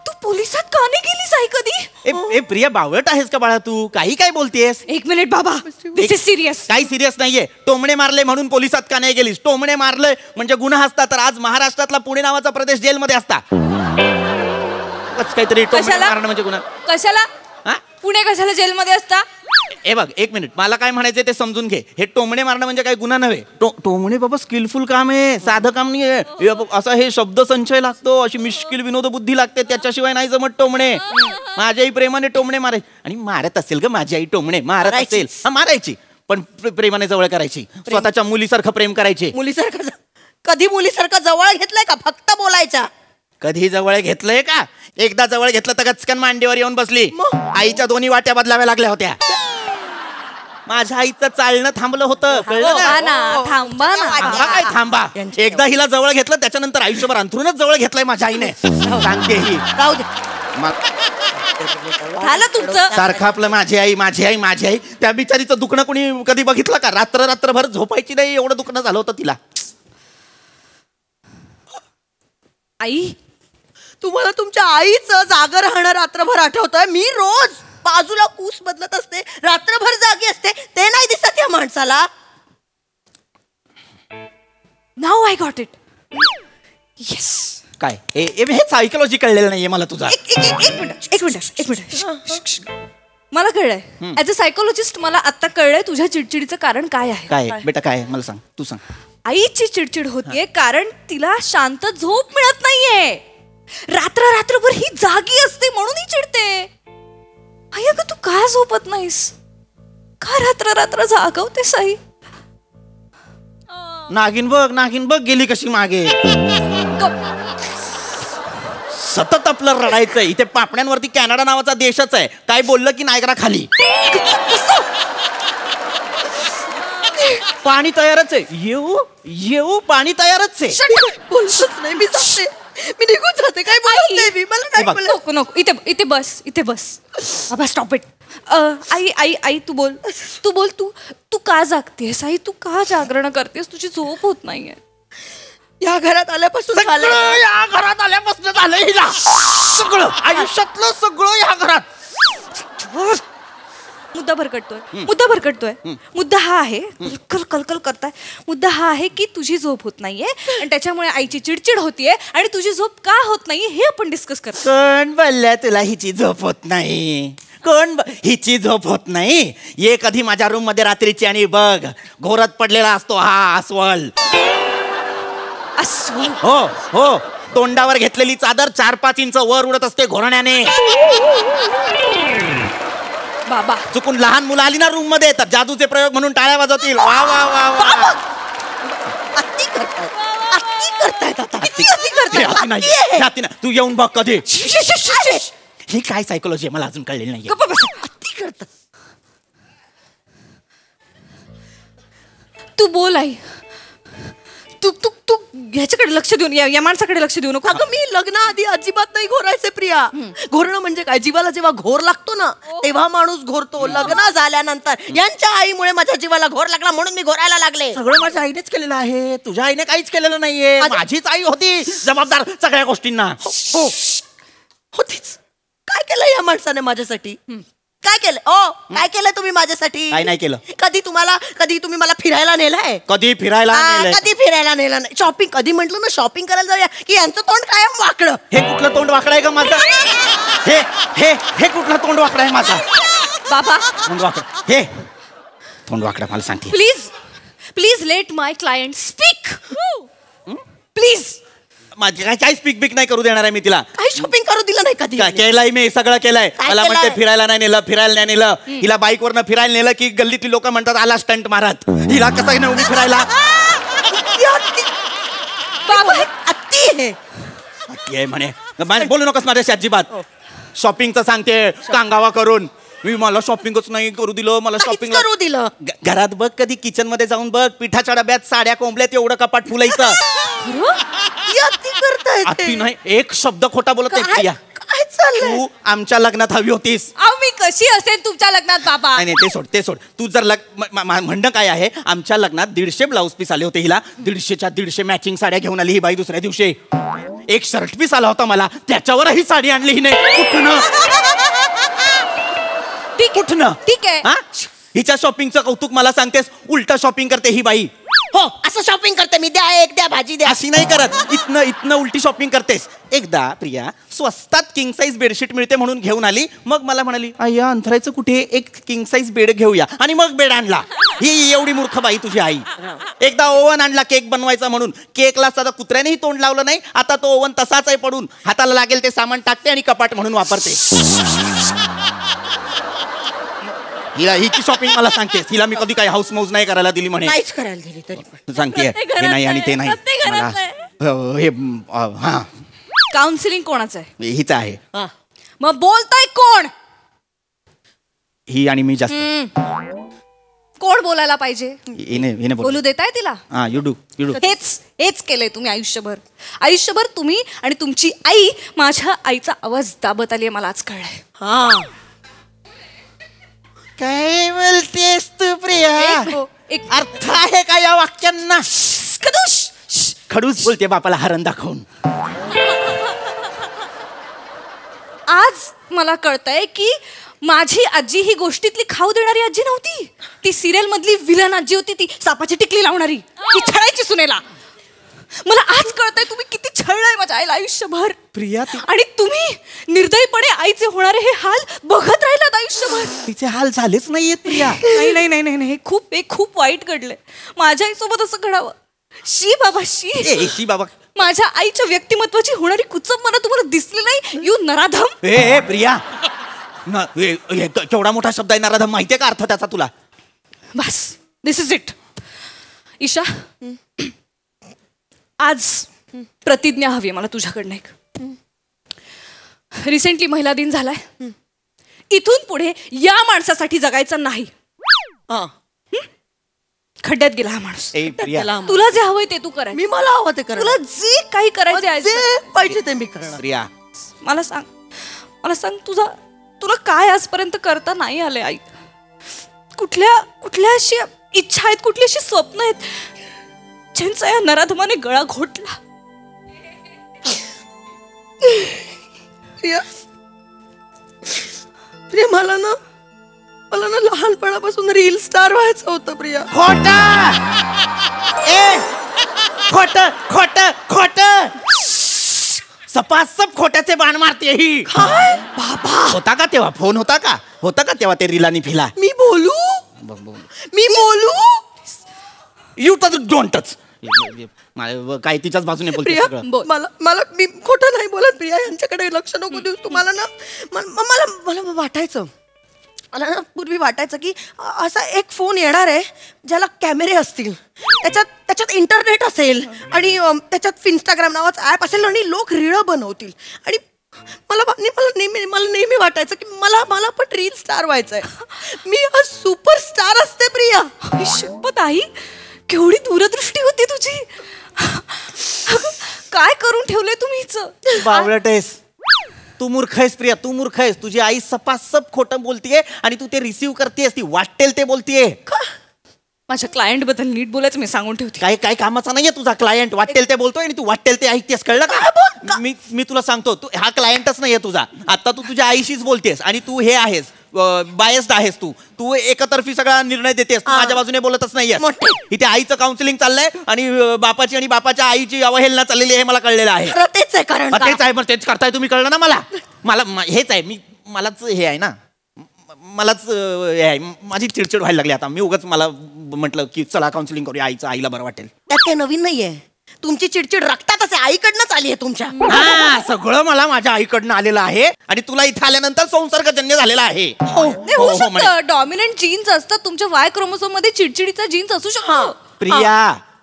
तू पोलिसात का नाही गेलीस आई कधी? ए प्रिया, बावळट आहेस का बाळा तू? काही काय बोलतेस? 1 मिनिट बाबा, दिस इज सिरियस. काही सिरियस नाहीये. टोमणे मारले म्हणून पोलिसात का नाही गेलीस? टोमणे मारले म्हणजे गुन्हा असता तर आज महाराष्ट्रातला पुणे नावाचा प्रदेश जेलमध्ये असता. काहीतरी टोमणे मारणं म्हणजे गुन्हा. कशाला? पुणे कशाला जेलमध्ये असता? ए बघ, 1 मिनिट, मला काय म्हणायचं ते समजून घे. हे टोमणे मारणं म्हणजे काही गुन्हा नव्हे. टोमणे बाबा स्किलफुल काम आहे, साधं काम नाहीये. असा हे शब्द संचय लागतो, अशी मिश्किल विनोद बुद्धी लागते, त्याच्याशिवाय नाही जमत टोमणे. माझ्या आई प्रेमाने टोमणे मारायची. आणि मारत असेल ग माझी आई टोमणे, मारत असेल मारायची, पण प्रेमाने जवळ करायची. स्वतःच्या मुलीसारखं प्रेम करायची. मुलीसारखं? कधी मुलीसारखं जवळ घेतलंय का? फक्त बोलायचा. कधी जवळ घेतलंय का? एकदा जवळ घेतलं तर गचकन मांडीवर येऊन बसली. आईच्या दोन्ही वाट्या बदलाव्या लागल्या होत्या. माझ्या आईचं चालणं थांबलं होतं, कळलं ना? थांबा ना. काय थांबा? एकदा हिला जवळ घेतलं त्याच्यानंतर आयुष्यभर अंथरूनच जवळ घेतलंय माझ्या आईने. सांगते ही. झालं तुमचं सारखं आपलं माझी आई माझी आई माझी आई. त्या बिचारीचं दुखणं कोणी कधी बघितलं का? रात्रभर झोपायची नाही, एवढं दुखणं झालं होतं तिला. आई, तुम्हाला तुमच्या आईचं जागर राहणं रात्रभर आठवतंय? मी रोज बाजूला कूस बदलत असते, रात्रभर जागी असते, ते नाही दिसत या माणसाला. Now I got it. Yes. काय हे सायकोलॉजी कळलेलं नाहीये मला तुझा. एक मिनिट. मला कळलंय. ऍज अ सायकोलॉजिस्ट मला आता कळलंय तुझ्या चिडचिडीचं कारण काय आहे. काय बेटा, काय मला सांग, तू सांग. आईची चिडचिड होतीये कारण तिला शांत झोप मिळत नाहीये. रात्रभर ही जागी असते म्हणून ही चिडते. आई, अगं तू का झोपत नाहीस? का रात्र जागवतेस आई? नागिन बघ गेली कशी मागे. सतत आपलं रडायचंय. इथे पापण्यांवरती कॅनडा नावाचा देशच आहे. काय बोललं की नायगरा खाली. पाणी तयारच आहे. येऊ पाणी तयारच आहे. बोलतच नाही मी, जाते, मी निघून जाते. काय बोलते मी? मला नाही बोलायचं. नको इथे बस. बाबा स्टॉप इट. आई तू बोल. तू का जागतेस आई? तू का जागरण करतेस? तुझी झोप होत नाहीये. या घरात आल्यापासून झालं हिला सगळं, आयुष्यातलं सगळं या घरात. मुद्दा भरकटतोय. मुद्दा हा आहे, कलकल करताय. मुद्दा हा आहे की तुझी झोप होत नाहीये आणि त्याच्यामुळे आईची चिडचिड होतीये आणि तुझी झोप का होत नाहीये हे आपण डिस्कस करतो. कोण बोलल्या तुला हिची झोप होत नाही? हिची झोप होत नाही? ये कधी माझ्या रूम मध्ये रात्रीची आणि बघ, घोरत पडलेला असतो हा अस्वल. हो, तोंडावर घेतलेली चादर 4-5 इंच वर उडत असते घोरण्याने. बाबा, चुकून लहान मुलं आली ना रूम मध्ये तर जादूचे प्रयोग म्हणून टाळ्या वाजवतील. वा वा वा वा. अति करतायत. तू येऊन बघ कधी. ही काय सायकोलॉजी आहे मला अजून कळलेली नाही. अति करतात. तू बोल आई. तू ह्याच्याकडे लक्ष देऊन या माणसाकडे लक्ष देऊ नको. अगं मी लग्नाआधी अजिबात नाही घोरायचे प्रिया. घोरणं म्हणजे काय? जीवाला जेव्हा घोर लागतो ना तेव्हा माणूस घोरतो. लग्न झाल्यानंतर यांच्या आईमुळे माझ्या जीवाला घोर लागला म्हणून मी घोरायला लागले. सगळं माझ्या आईनेच केलेलं आहे. तुझ्या आईने काहीच केलेलं नाहीये. माझीच आई होती जबाबदार सगळ्या गोष्टींना. होतीच. काय केलं या माणसाने माझ्यासाठी? काय केलं ओ काय केलं तुम्ही माझ्यासाठी? काय नाही केलं. कधी तुम्ही मला फिरायला नेलंय? कधी फिरायला नेलंय? कधी फिरायला नेलं नाही. शॉपिंग कधी म्हटलं ना शॉपिंग करायला जाऊया की यांचं तोंड कायम वाकडं. हे कुठलं तोंड वाकडं आहे का माझं? हे हे हे कुठलं तोंड वाकडं आहे माझा? बाबा तोंड वाकडं हे तोंड वाकडं मला सांगते. Please let my client speak please. माझी काय स्पीक बिक नाही करू देणार आहे मी तिला. काही शॉपिंग करू दिलं नाही कधी? केलंय मी सगळं केलंय. मला म्हणते फिरायला नाही नेलं. हिला बाईकवरनं फिरायला नेलं की गल्लीतली लोक म्हणतात आला स्टंट मारत. हिला कसं नेऊ मी फिरायला? अत्ती म्हणे बोलू नकोस माझ्याशी अजिबात. शॉपिंगचं सांगते कांगावा करून. मला शॉपिंगच नाही करू दिलं. मला शॉपिंग करू दिलं. घरात बघ कधी किचन मध्ये जाऊन बघ पिठाच्या डब्यात साड्या कोंबल्यात एवढं कपाट फुलायचं. अति नाही एक शब्द खोटा बोलत नाही प्रिया. काय चाललंय? तू आमच्या लग्नात हवी होतीस. मी कशी असेल तुमच्या लग्नात बाबा? नाही ते सोड. तू जर म्हणणं काय आहे आमच्या लग्नात 150 ब्लाऊज पीस आले होते. हिला 150च्या 150 मॅचिंग साड्या घेऊन आली ही बाई. दुसऱ्या दिवशी एक शर्ट पीस आला होता मला त्याच्यावरही साडी आणली हिने. कुठनं? ठीक आहे. हिच्या शॉपिंगचं कौतुक मला सांगतेस. उलट शॉपिंग करते ही बाई. हो असं शॉपिंग करते मी. द्या भाजी द्या. अशी नाही करत. इथनं उलटी शॉपिंग करतेस. एकदा प्रिया स्वस्तात किंग साईज बेडशीट मिळते म्हणून घेऊन आली. मग मला म्हणाली अय्या अंथरायचं कुठे एक किंग साईज बेड घेऊया. आणि मग बेड आणला. ही एवढी मूर्ख बाई तुझी आई. एकदा ओव्हन आणला केक बनवायचा म्हणून. केकला साधा कुत्र्यानेही तोंड लावलं नाही. आता तो ओव्हन तसाच आहे पडून. हाताला लागेल ते सामान टाकते आणि कपाट म्हणून वापरते. हिला हिची शॉपिंग मला सांगतेस. हिला मी कधी काही हाऊस मौज नाही करायला दिली म्हणे. नाहीच करायला दिली तरी पण सांगते हे नाही आणि ते नाही. हे हा काउन्सिलिंग कोणाचं आहे? हिचं आहे. मग बोलताय कोण? ही आणि मी जास्त. कोण बोलायला पाहिजे? हिने बोलू देताय तिला? हा यू डू. हेच केलंय तुम्ही आयुष्यभर तुम्ही आणि तुमची आई. माझ्या आईचा आवाज दाबत आली मला आज कळलंय. हा काय बोलतेस तू प्रिया? एक अर्थ आहे का या वाक्यांना? खडूस बोलते बापाला हरण दाखवून. आज मला कळतंय की माझी आजी ही गोष्टीतली खाऊ देणारी आजी नव्हती. ती सिरियल मधली विलन आजी होती. ती सापाची टिकली लावणारी. ती छळायची सुनेला. मला आज कळतंय तुम्ही किती छळलंय माझ्या आईला आयुष्यभर. प्रिया आणि तुम्ही निर्दयीपणे आईचे होणारे हे हाल बघत राहिलात आयुष्यभर. तिचे हाल झालेच नाहीयेत प्रिया. नाही खूप वाईट घडलंय. माझ्या आईसोबत असं घडावं. शी बाबा माझ्या आईच्या व्यक्तिमत्वाची होणारी कुचंब मला तुम्हाला दिसली नाही? यू नराधम. प्रिया केवढा मोठा शब्द आहे नराधम. माहितीये का अर्थ त्याचा तुला? बस दिस इज इट. ईशा आज प्रतिज्ञा हवी मला तुझ्याकडनं एक. रिसेंटली महिला दिन झालाय. इथून पुढे या माणसासाठी जगायचं नाही. खड्ड्यात गेला हा माणूस. तुला जे हवंय ते तू करायचं. मी मला हवं ते करायचं. तुला जे काही करायचं पाहिजे ते मी करणार. प्रिया मला सांग तुला काय आजपर्यंत करता नाही आले आई? कुठल्या अशी इच्छा आहेत, कुठली अशी स्वप्न आहेत ज्यांचा या नराधमाने गळा घोटला? प्रिया मला ना लहानपणापासून रील स्टार व्हायचं होतं प्रिया. खोट सपासप खोट्याचे बाण मारते ही. बाबा होता का तेव्हा फोन? होता का तेव्हा ते रीलानी फिला? मी बोलू यू टच डोंट टच. काय तिच्याच बाजूने बोलते प्रिया. सगळं. मला मी खोटं नाही बोलत प्रिया. यांच्याकडे लक्ष नको देऊ तुम्हाला ना. मला वाटायचं मला ना पूर्वी वाटायचं की असा एक फोन येणार आहे ज्याला कॅमेरे असतील, त्याच्यात इंटरनेट असेल आणि त्याच्यात इंस्टाग्राम नावाचं ॲप असेल आणि लोक रीळ बनवतील. आणि मला नेहमी वाटायचं की मला पण रील स्टार व्हायचंय. मी आज सुपरस्टार असते प्रिया. शपथ आई केवढी दूरदृष्टी होती तुझी. काय करून ठेवलंय तुम्ही? बावळटेस तू मूर्ख आहेस प्रिया. तू मूर्ख आहेस. तुझी आई सपासप खोटं बोलतीये आणि तू ते रिसीव्ह करतेस. ती वाटेल ते बोलतीये. माझ्या क्लायंट बद्दल नीट बोलायचं मी सांगून ठेवते. काय कामाचा नाहीये तुझा क्लायंट. वाटेल ते बोलतोय आणि तू वाटेल ते ऐकतेस. कळलं का? मी तुला सांगतो तू हा क्लायंटच नाहीये तुझा. आता तू तुझ्या आईशीच बोलतेस आणि तू हे आहेस बायस्ड आहेस तू तू एकतर्फी सगळा निर्णय देतेस तू माझ्या बाजूने बोलतच नाहीयेस. इथे आईचं काउन्सिलिंग चाललंय आणि बापाची आणि बापाच्या आईची अवहेलना चाललेली आहे मला कळलेलं आहे. तेच आहे कारण तेच आहे. तेच करताय तुम्ही, कळलं ना मला. मला हेच आहे, मलाच हे आहे ना, मलाच हे आहे, माझी चिडचिड व्हायला लागली आता. मी उगाच मला म्हटलं की चला काउन्सिलिंग करूया, आईला बरं वाटेल. त्यात काही नवीन नाहीये, तुमची चिडचिड रक्तातच आहे, आईकडनंच आली आहे तुमच्या. हा, सगळं मला माझ्या आईकडनं आलेलं आहे आणि तुला इथे आल्यानंतर संसर्गजन्य झालेला आहे. डॉमिनंट जीन्स असतात तुमच्या वाय क्रोमोसोम मध्ये, चिडचिडीचा जीन्स असू शकतो.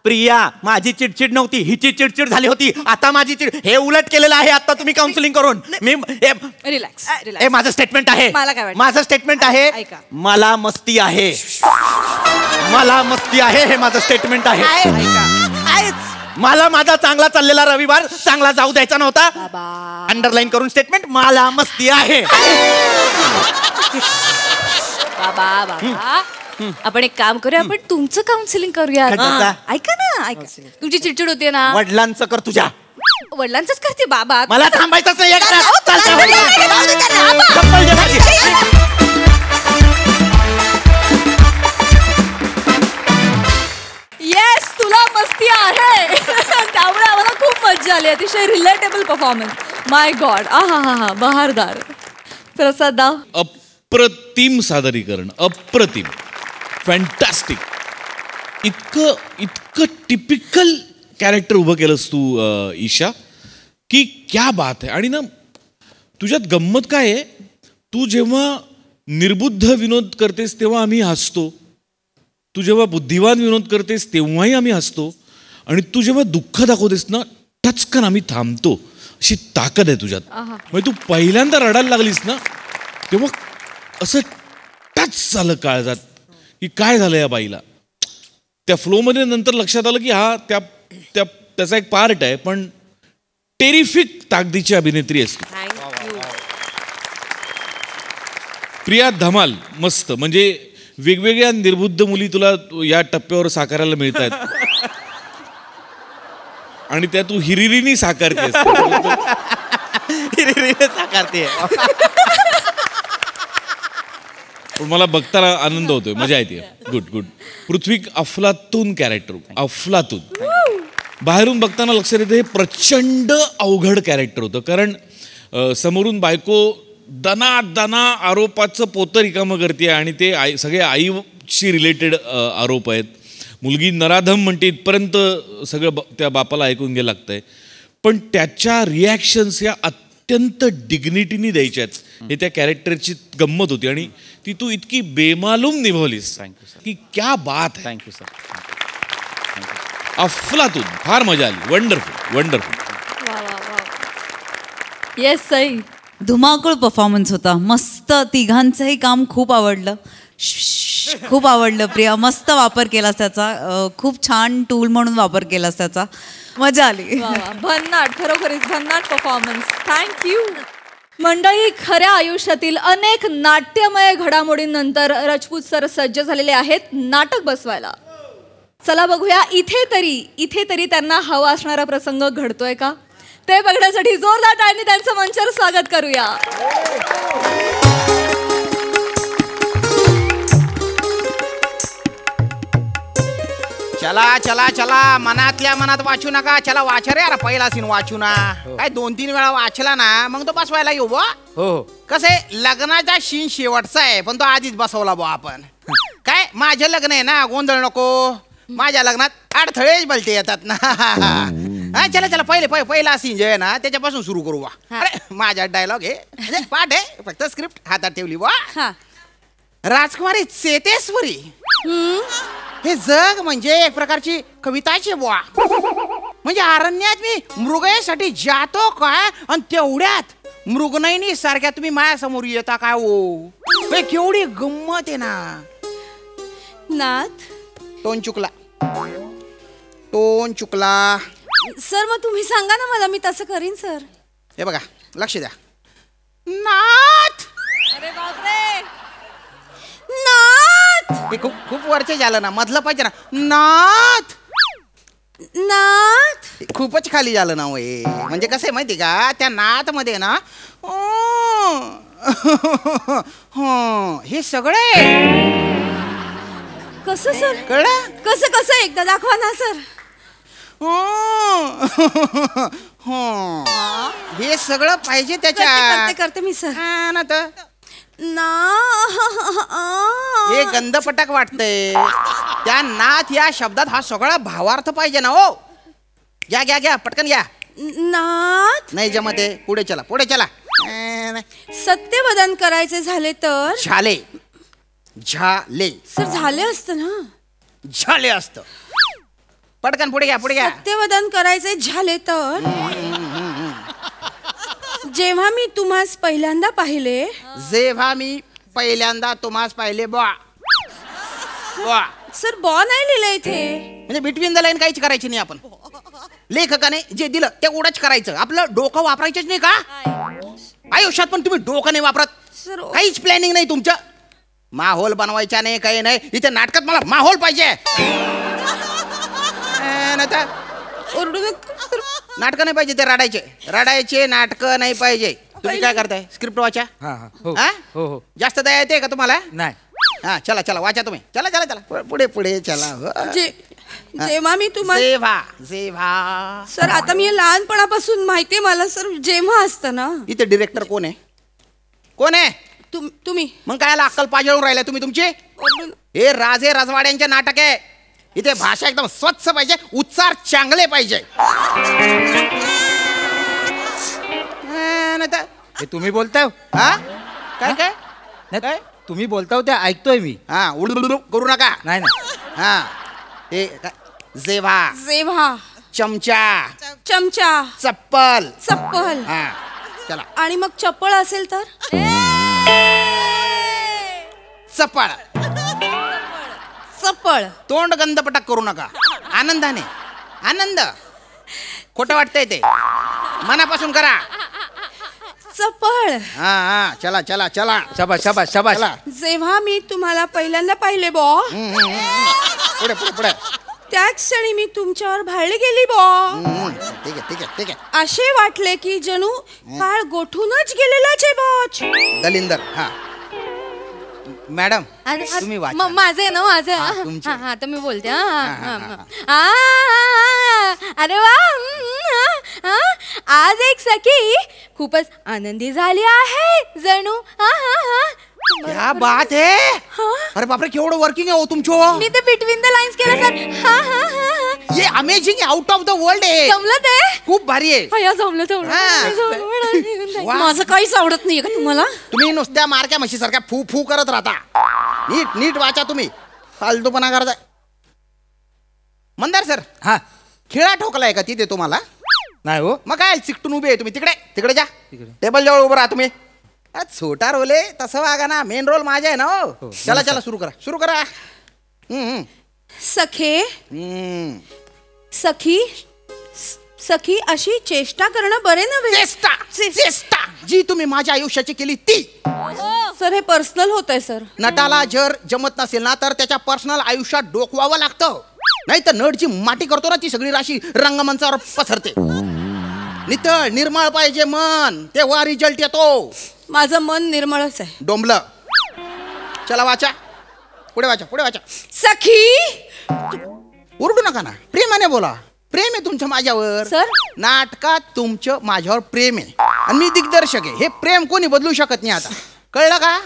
प्रिया माझी चिडचिड नव्हती, हिची चिडचिड झाली होती. आता माझी हे उलट केलेलं आहे आता तुम्ही काउन्सिलिंग करून. मी रिलॅक्स. माझं स्टेटमेंट आहे, मला काय वाटतं? माझं स्टेटमेंट आहे, मला मस्ती आहे, मला मस्ती आहे, हे माझं स्टेटमेंट आहे. मला माझा चांगला चाललेला रविवार चांगला जाऊ द्यायचा नव्हता. अंडरलाईन करून स्टेटमेंट, मला मस्ती आहे. बाबा आपण एक काम करूया, आपण तुमचं काउन्सिलिंग करूया. ऐका ना, तुमची चिडचिड होते ना, वडिलांचं कर, तुझ्या वडिलांचंच करते बाबा. मला थांबायचंच नाही. येस, तुला मस्ती आहे. त्यामुळे आम्हाला खूप मजा आली, अतिशय रिलेटेबल परफॉर्मन्स. माय गॉड, हा बहारदार. प्रसाद, अप्रतिम सादरीकरण, अप्रतिम, फॅन्टॅस्टिक. इतकं टिपिकल कॅरेक्टर उभं केलंस तू ईशा, की क्या बात आहे. आणि ना तुझ्यात गंमत काय आहे, तू जेव्हा निर्बुद्ध विनोद करतेस तेव्हा आम्ही हसतो, तू जेव्हा बुद्धिवान विनोद करतेस तेव्हाही आम्ही हसतो, आणि तू जेव्हा दुःख दाखवतेस ना टचकन आम्ही थांबतो. अशी ताकद आहे तुझ्यात. म्हणजे तू पहिल्यांदा रडायला लागलीस ना तेव्हा असं टच झालं काळजात की काय झालं या बाईला. त्या फ्लोमध्ये नंतर लक्षात आलं की हा त्याचा एक पार्ट आहे, पण टेरिफिक ताकदीची अभिनेत्री असते. प्रिया धमाल, मस्त. म्हणजे वेगवेगळ्या निर्बुद्ध मुली तुला या टप्प्यावर साकारायला मिळत आहेत आणि त्या तू हिरिरीनी साकारतेस. हिरिरीने साकारते. मला बघताना आनंद होतोय, मजा येते. गुड. पृथ्वी अफलातून कॅरेक्टर, अफलातून. बाहेरून बघताना लक्षात येतं हे प्रचंड अवघड कॅरेक्टर होतं, कारण समोरून बायको दना आरोपाचं पोतं रिकामं करते आणि ते सगळे आईशी रिलेटेड आरोप आहेत. मुलगी नराधम म्हणते, इथपर्यंत सगळं त्या बापाला ऐकून घ्यायला लागतंय. पण त्याच्या रिॲक्शन्स या अत्यंत डिग्निटीनी द्यायच्या आहेत. हे त्या कॅरेक्टरची गंमत होती आणि ती तू इतकी बेमालूम निभावलीस की क्या बात. Thank you sir. अफलातून, फार मजा आली. वंडरफुल. येस सई, धुमाकूळ परफॉर्मन्स होता. मस्त, तिघांचंही काम खूप आवडलं. खूप आवडलं प्रिया, मस्त वापर केलास त्याचा, खूप छान टूल म्हणून वापर केलास त्याचा, मजा आली. भन्नाट, खरोखरीच भन्नाट परफॉर्मन्स. थँक्यू. मंडळी, खऱ्या आयुष्यातील अनेक नाट्यमय घडामोडींनंतर राजपूत सर सज्ज झालेले आहेत नाटक बसवायला. चला बघूया इथे तरी त्यांना हवा असणारा प्रसंग घडतोय का, ते बघण्यासाठी जोरदार टाळ्यांनी त्यांचं मंचावर स्वागत करूया. चला चला चला, मनातल्या मनात वाचू नका. चला वाचा रे, अरे पहिला सीन वाचू ना. काय 2-3 वेळा वाचला ना मग तो बसवायला येऊ बा. हो, कसे लग्नाचा सीन शेवटचा आहे पण तो आधीच बसवला बा आपण. काय माझं लग्न आहे ना, गोंधळ नको. माझ्या लग्नात अडथळेच बोलते येतात ना. चला पहिला सीन जे आहे ना त्याच्यापासून सुरू करू बा. अरे माझा डायलॉग आहे, पाठ आहे, फक्त स्क्रिप्ट हातात ठेवली बा. राजकुमारी चेतेश्वरी, हे जग म्हणजे एक प्रकारची कविताची बुवा. म्हणजे अरण्यात मी मृगयासाठी जातो काय, आणि तेवढ्यात मृगनयनी सारख्या तुम्ही माझ्यासमोर येता काय. ओ केवढी गंमत आहे ना. नाथ, टोन चुकला सर. मग तुम्ही सांगा ना मला, मी तसं करीन सर. हे बघा, लक्ष द्या. नाथ, अरे बापरे, नाथ, हे खूप वरचे झालं ना, मधलं पाहिजे ना. नाथ, खूपच खाली झालं ना. म्हणजे कसं आहे माहिती का, त्या नाथ मध्ये ना हे सगळे कसं सर? कळलं? कसं कसं एकदा दाखवा ना सर. हे सगळं पाहिजे त्याच्या. करते मी सर. ना तर ना हे गंधपटक वाटतंय. त्या नाथ या शब्दात हा सगळा भावार्थ पाहिजे ना. हो घ्या घ्या घ्या पटकन घ्या. नाथ नाही जमते. पुढे चला पुढे चला. सत्यवदन करायचे झाले तर झाले. झाले सर झाले असतं ना. झाले असतं. पटकन पुढे घ्या पुढे घ्या. सत्यवदन करायचे झाले तर जेव्हा मी तुम्हास पहिल्यांदा पाहिले. जेव्हा मी पहिल्यांदा तुम्हास पाहिले. बॉ बॉ सर बॉ नाही लिहिलं इथे. म्हणजे बिटवीन द लाईन काहीच करायची नाही. आपण लेखकाने जे दिलं ते उडच करायचं. आपलं डोकं वापरायचंच नाही का आयुष्यात. पण तुम्ही डोकं नाही वापरत. काहीच प्लॅनिंग नाही तुमचं. माहोल बनवायचा नाही काही नाही. इथे नाटकात मला माहोल पाहिजे. नाटक नाही पाहिजे ते रडायचे. रडायचे नाटक नाही पाहिजे. तुम्ही काय करताय स्क्रिप्ट वाचा. हो जास्त दया येते का तुम्हाला. नाही. हा चला चला वाचा तुम्ही. चला चला चला पुढे पुढे चला. जेव्हा मी तुम्हाला जेव्हा जेव्हा सर आता मी लहानपणापासून माहितीये मला सर. जेव्हा असतं ना. इथे डिरेक्टर कोण आहे. कोण आहे. तुम्ही. मग काय अक्कल पाजळून राहिला तुम्ही तुमची. हे राजे राजवाड्यांचे नाटक आहे. इथे भाषा एकदम स्वच्छ पाहिजे. उच्चार चांगले पाहिजे. हे तुम्ही बोलताय. हा काय काय काय तुम्ही बोलताय ते ऐकतोय मी. हा उडू करू नका. नाही ना. हा हे जेव्हा जेव्हा चमचा चमचा चप्पल चप्पल. हा चला. आणि मग चप्पल असेल तर चप्पल चप्पल. तोंड गंधपटक करू नका. आनंदाने. आनंद खोटं वाटतंय ते. मनापासून करा. चप्पल. हा हा चला चला चला. शाबास शाबास शाबास. जेव्हा मी तुम्हाला पहिल्यांदा पाहिले बॉ. पुढे पुढे पुढे. त्या क्षणी मी तुमच्यावर भाळली गेली बॉ. ठीक आहे ठीक आहे ठीक आहे. असे वाटले की जणू काळ गोठूनच गेलेलाच आहे बॉच. दलिंदर. हा मॅडम तुम्ही वाचा. माझं आहे ना माझं. तुमचे. हा तर मी बोलते. अरे वा. आज एक सखी खूपच आनंदी झाली आहे जणू. क्या बात है. अरे बापरे केवढं वर्किंग आहे हो तुमचं. मी ते बिटवीन द लाईन्स केलं सर. हे amazing out of the world आहे. जमलं ते. खूप भारी आहे. जमलं. माझं काहीच आवडत नाहीये का तुम्हाला. तुम्ही नुसत्या मारक्या म्हशी सारख्या फू फू करत राहता. नीट नीट वाचा तुम्ही. फालतूपणा करताय. मंदार सर. हा खिळा ठोकलाय का तिथे तुम्हाला. नाही हो. मग काय चिकटून उभे आहे तुम्ही. तिकडे तिकडे जा. टेबल जवळ उभं राहा तुम्ही. छोटा रोल आहे तसं वागा ना. मेन रोल माझा आहे ना. हो चला चला सुरू करा सुरू करा. सखे सखी सखी अशी चेष्टा करणं बरे नव्हे. चेष्टा चेष्टा जी तुम्ही माझ्या आयुष्याची केली ती. सर हे पर्सनल होत आहे सर. नटाला जर जमत नसेल ना तर त्याच्या पर्सनल आयुष्यात डोकवावं लागतं. नाही तर नटची माटी करतो ना ती सगळी राशी रंगमंचावर पसरते. नितळ निर्मळ पाहिजे मन. तेव्हा रिझल्ट येतो. माझं मन निर्मळच आहे. डोंबलं. चला वाचा पुढे वाचा पुढे वाचा. सखी ओरडू नका ना. प्रेमाने बोला. प्रेम आहे तुमचं माझ्यावर. सर नाटकात तुमचं माझ्यावर प्रेम आहे आणि मी दिग्दर्शक आहे. हे प्रेम कोणी बदलू शकत नाही. आता कळलं का.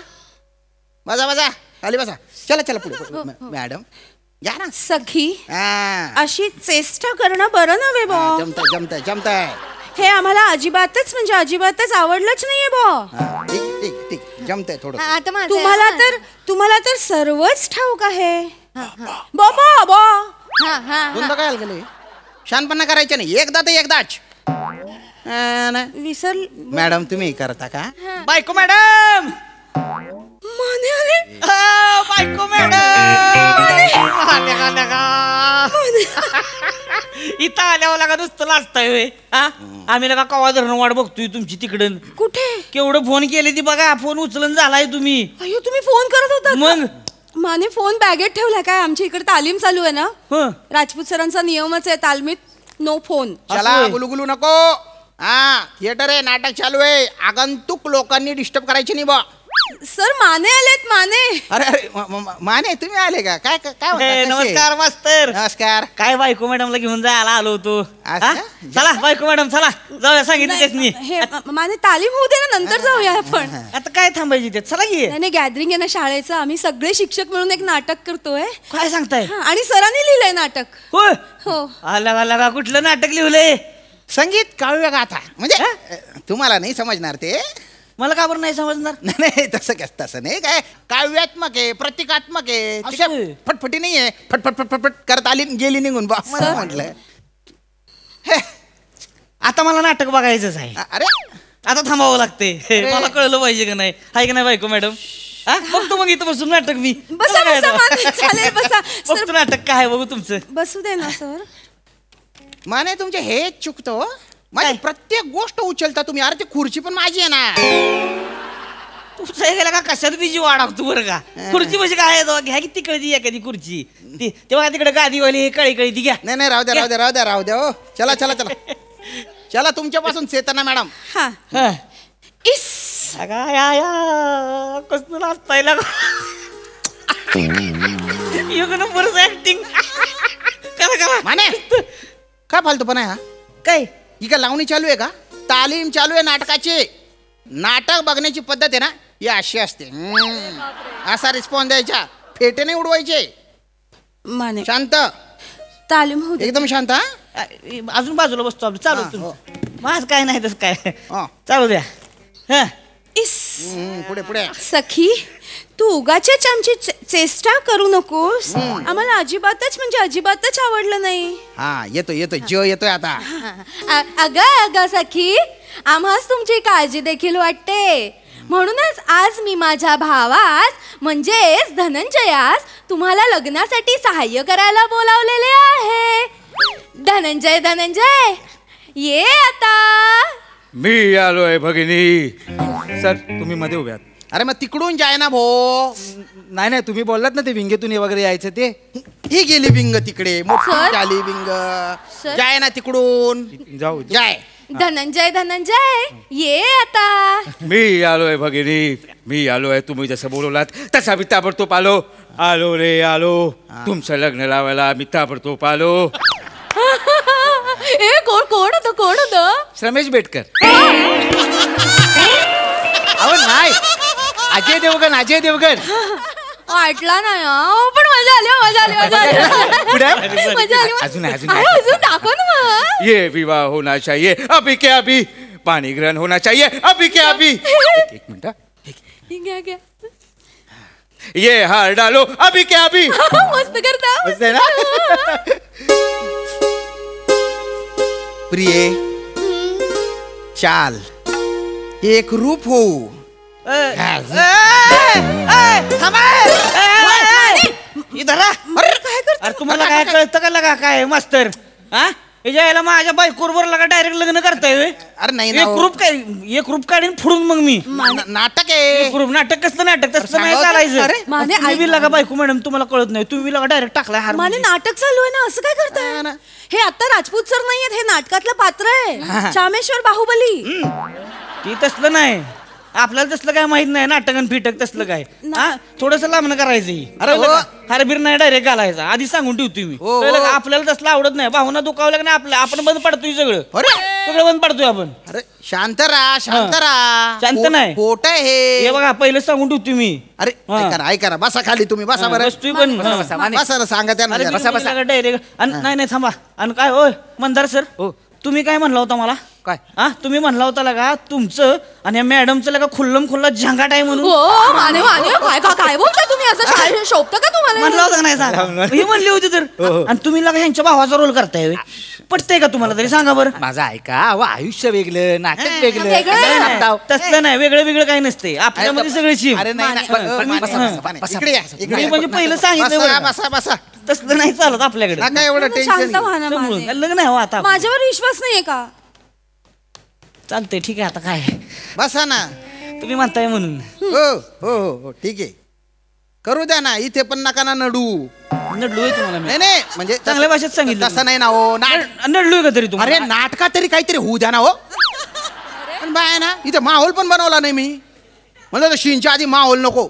बसा बसा खाली बसा. चला चला पुढे. मॅडम या ना. सखी अशी चेष्टा करणं बरं नव्हे बॉ. जमतंय जमतंय जमतंय. हे आम्हाला अजिबातच म्हणजे अजिबातच आवडलंच नाहीये बॉ. ठीक ठीक ठीक जमतंय थोडं. तुम्हाला तर सर्वच ठाऊक आहे. बॉ बॉ बॉ. दोनदा काय गेले. शानपणा करायचं नाही. एकदा तर एकदाच. विसर. मॅडम तुम्ही करता का. बायको मॅडम. बायको मॅडम. इथं आल्यावर लागा नुसतं लाजताय. आम्ही लगा कवा धरण वाट बघतोय तुमची तिकडं. कुठे. केवढं फोन केले ती बघा. फोन उचलून झालाय तुम्ही. अयो तुम्ही फोन करत होता. मग माने फोन बॅगेत ठेवलाय काय. आमच्या इकडे तालीम चालू आहे ना. राजपूत सरांचा नियमच आहे तालमीत नो फोन. चला गुलुगुलू नको. हा थिएटर आहे, नाटक चालू आहे. आगंतुक लोकांनी डिस्टर्ब करायची नाही बा. सर माने आलेत माने. अरे अरे माने तुम्ही आले का? काय काय म्हणता? कसे? नमस्कार मास्तर. नमस्कार. काय बायको मॅडमला घेऊन जायला आलो होतो. असं? हा? चला बायको मॅडम चला जाऊया सांगितलं त्यासनी. हे माने तालीम होऊ दे ना, नंतर जाऊया आपण. आता काय थांबायची ते, चला की. नाही गॅदरिंग आहे ना शाळेचं, आम्ही सगळे शिक्षक मिळून एक नाटक करतोय. काय सांगताय? आणि सरांनी लिहिलंय नाटक. होय हो. आला कुठलं नाटक लिहिलंय? संगीत काव्य गाथा. म्हणजे तुम्हाला नाही समजणार ते. मला का बरं नाही समजणार? नाही तसं नाही. काय काव्यात्मक आहे, प्रतिकात्मक आहे. फटफटी नाही आहे. फटफट फटफट करत आली गेली निघून बा. मला म्हटलं आता मला नाटक बघायचंच आहे. अरे आता थांबावं लागते. मला कळलं पाहिजे का नाही? आहे का नाही बायको मॅडम? बघतो मग इथं बसून नाटक मी. बसा चालेल बसा. बघतो नाटक काय बघू तुमचं. बसू दे ना सर. माने तुमचे हेच चुकतो. माझी प्रत्येक गोष्ट उचलता तुम्ही. अरे ती खुर्ची पण माझी आहे ना. तुमचं हे गेला का कशात बिजी वाढवतो बरं का? खुर्ची म्हणजे काय घ्या की तिकडची एखादी खुर्ची. तेव्हा तिकडे गादीवाली कळी ती घ्या. नाही राहू द्या हो. चला चला तुमच्यापासून चेतना मॅडम. कसं नाचताय नंबर ऍक्टिंग करा माने काय फालतूपणा आहे हा? काय ही का लावणी चालू आहे का? तालीम चालू आहे नाटकाची. नाटक बघण्याची पद्धत आहे ना ही अशी असते. असा रिस्पॉन्स द्यायचा. फेटे नाही उडवायचे. माने शांत. तालीम होऊ दे. एकदम शांत. अजून बाजूला बसतो आपण. चालू तुम्ही. माझ काय नाही तस काय. चालू द्या. पुढे सखी तू उगाचच आमची चेष्टा करू नकोस. आम्हाला अजिबातच आवडलं नाही. हा येतोय जो येतोय आता. अगं सखी आम्हास तुमची काळजी देखील वाटते. म्हणूनच आज मी माझ्या भावास म्हणजेच धनंजयास तुम्हाला लग्नासाठी सहाय्य करायला बोलावलेले आहे. धनंजय ये आता. मी आलोय भगिनी. सर तुम्ही मध्ये उभ्यात. अरे मग तिकडून जाय ना भो. नाही तुम्ही बोललात ना ते विंगेतून वगैरे यायचं ते. ही गेली विंग तिकडे. मोठी आली विंग. जाय ना तिकडून. जाऊ जाय. धनंजय ये आता. मी आलोय भगिनी. मी आलोय. तुम्ही जसं बोलवलात तसा मी ताबडतोब आलो रे आलो. तुमचं लग्न लावायला मी ताबडतोब आलो. कोण होतं? रमेश बेटकर. अहो नाही अजय देवगण. वाटला नाही पण मजा आली. अजून दाखव ना. ये विवाह होना चाहिए अभी के अभी. पाणी ग्रहण होना चाहिए अभी के अभी. एक मिनिट. ये हार डालो अभी के अभी. मस्त करता. मस्त आहे ना. प्रिये चाल एक रूप होऊ. अरे तुम्हाला काय कळतं का लगा काय मास्तर? यायला माझ्या बायकोवर लगा डायरेक्ट लग्न करताय. अरे नाही एक रूप काढीन फोडून मग मी. नाटक आहे. नाटक कसलं नाटक तसं नाही चालायचं. तुम्ही लगा बायको मॅडम तुम्हाला कळत नाही. तुम्ही लगा डायरेक्ट टाकलाय हार. माने नाटक चालू आहे ना असं काय करताय? हे आता राजपूत सर नाहीयेत. हे नाटकातलं पात्र आहे. चामेश्वर बाहुबली. ती तसलं नाही. आपल्याला तसलं काय माहित नाही. नाटकन फिटक तसलं काय. थोडस लांबणं करायचं. अरे हारबीर नाही डायरेक्ट घालायचा. आधी सांगून ठेवतोय मी. आपल्याला तसलं आवडत नाही. भावना दुखावल्या का नाही आपण बंद पडतोय सगळं बंद पडतोय आपण. अरे शांत राहा. शांत नाही. खोट आहे हे बघा पहिलं सांगून ठेवतोय मी. अरे ऐका बसा खाली तुम्ही. बसा बरं. बसा सांगा त्यांना. डायरेक्ट नाही थांबा. आणि काय होय मंदार सर तुम्ही काय म्हणला होता मला? काय तुम्ही म्हणला होता लगा तुमचं आणि या मॅडमचं लगा खुल्ला झंगाट आहे म्हणून. काय बोलता तुम्ही? असं शोभतं का तुम्हाला? म्हणला होता नाही. ही म्हणली होती तर. आणि तुम्ही लगा ह्यांच्या भावाचा रोल करताय. पटतंय का तुम्हाला तरी सांगा बरं. माझं ऐका. आयुष्य वेगळं नाटक वेगळं. तसलं नाही. वेगळं काही नसते आपल्यामध्ये सगळ्याची. म्हणजे पहिलं सांगितलं तसलं नाही चालत आपल्याकडे. एवढं टेन्शन. लग्न आहे आता. माझ्यावर विश्वास नाहीये का? चालतंय ठीक आहे. आता काय बसा ना. तुम्ही म्हणताय म्हणून. हो ठीक आहे. करू द्या ना. इथे पण नका ना नडू. नडलोय तुम्हाला? नाही म्हणजे चांगल्या भाषेत सांगितलं. तसं नाही ना हो. नडलोय का तरी तुम्हाला? अरे नाटका तरी काहीतरी होऊ द्या ना हो. बाय ना इथे माहोल पण बनवला नाही मी. म्हणलं शीनच्या आधी माहोल नको.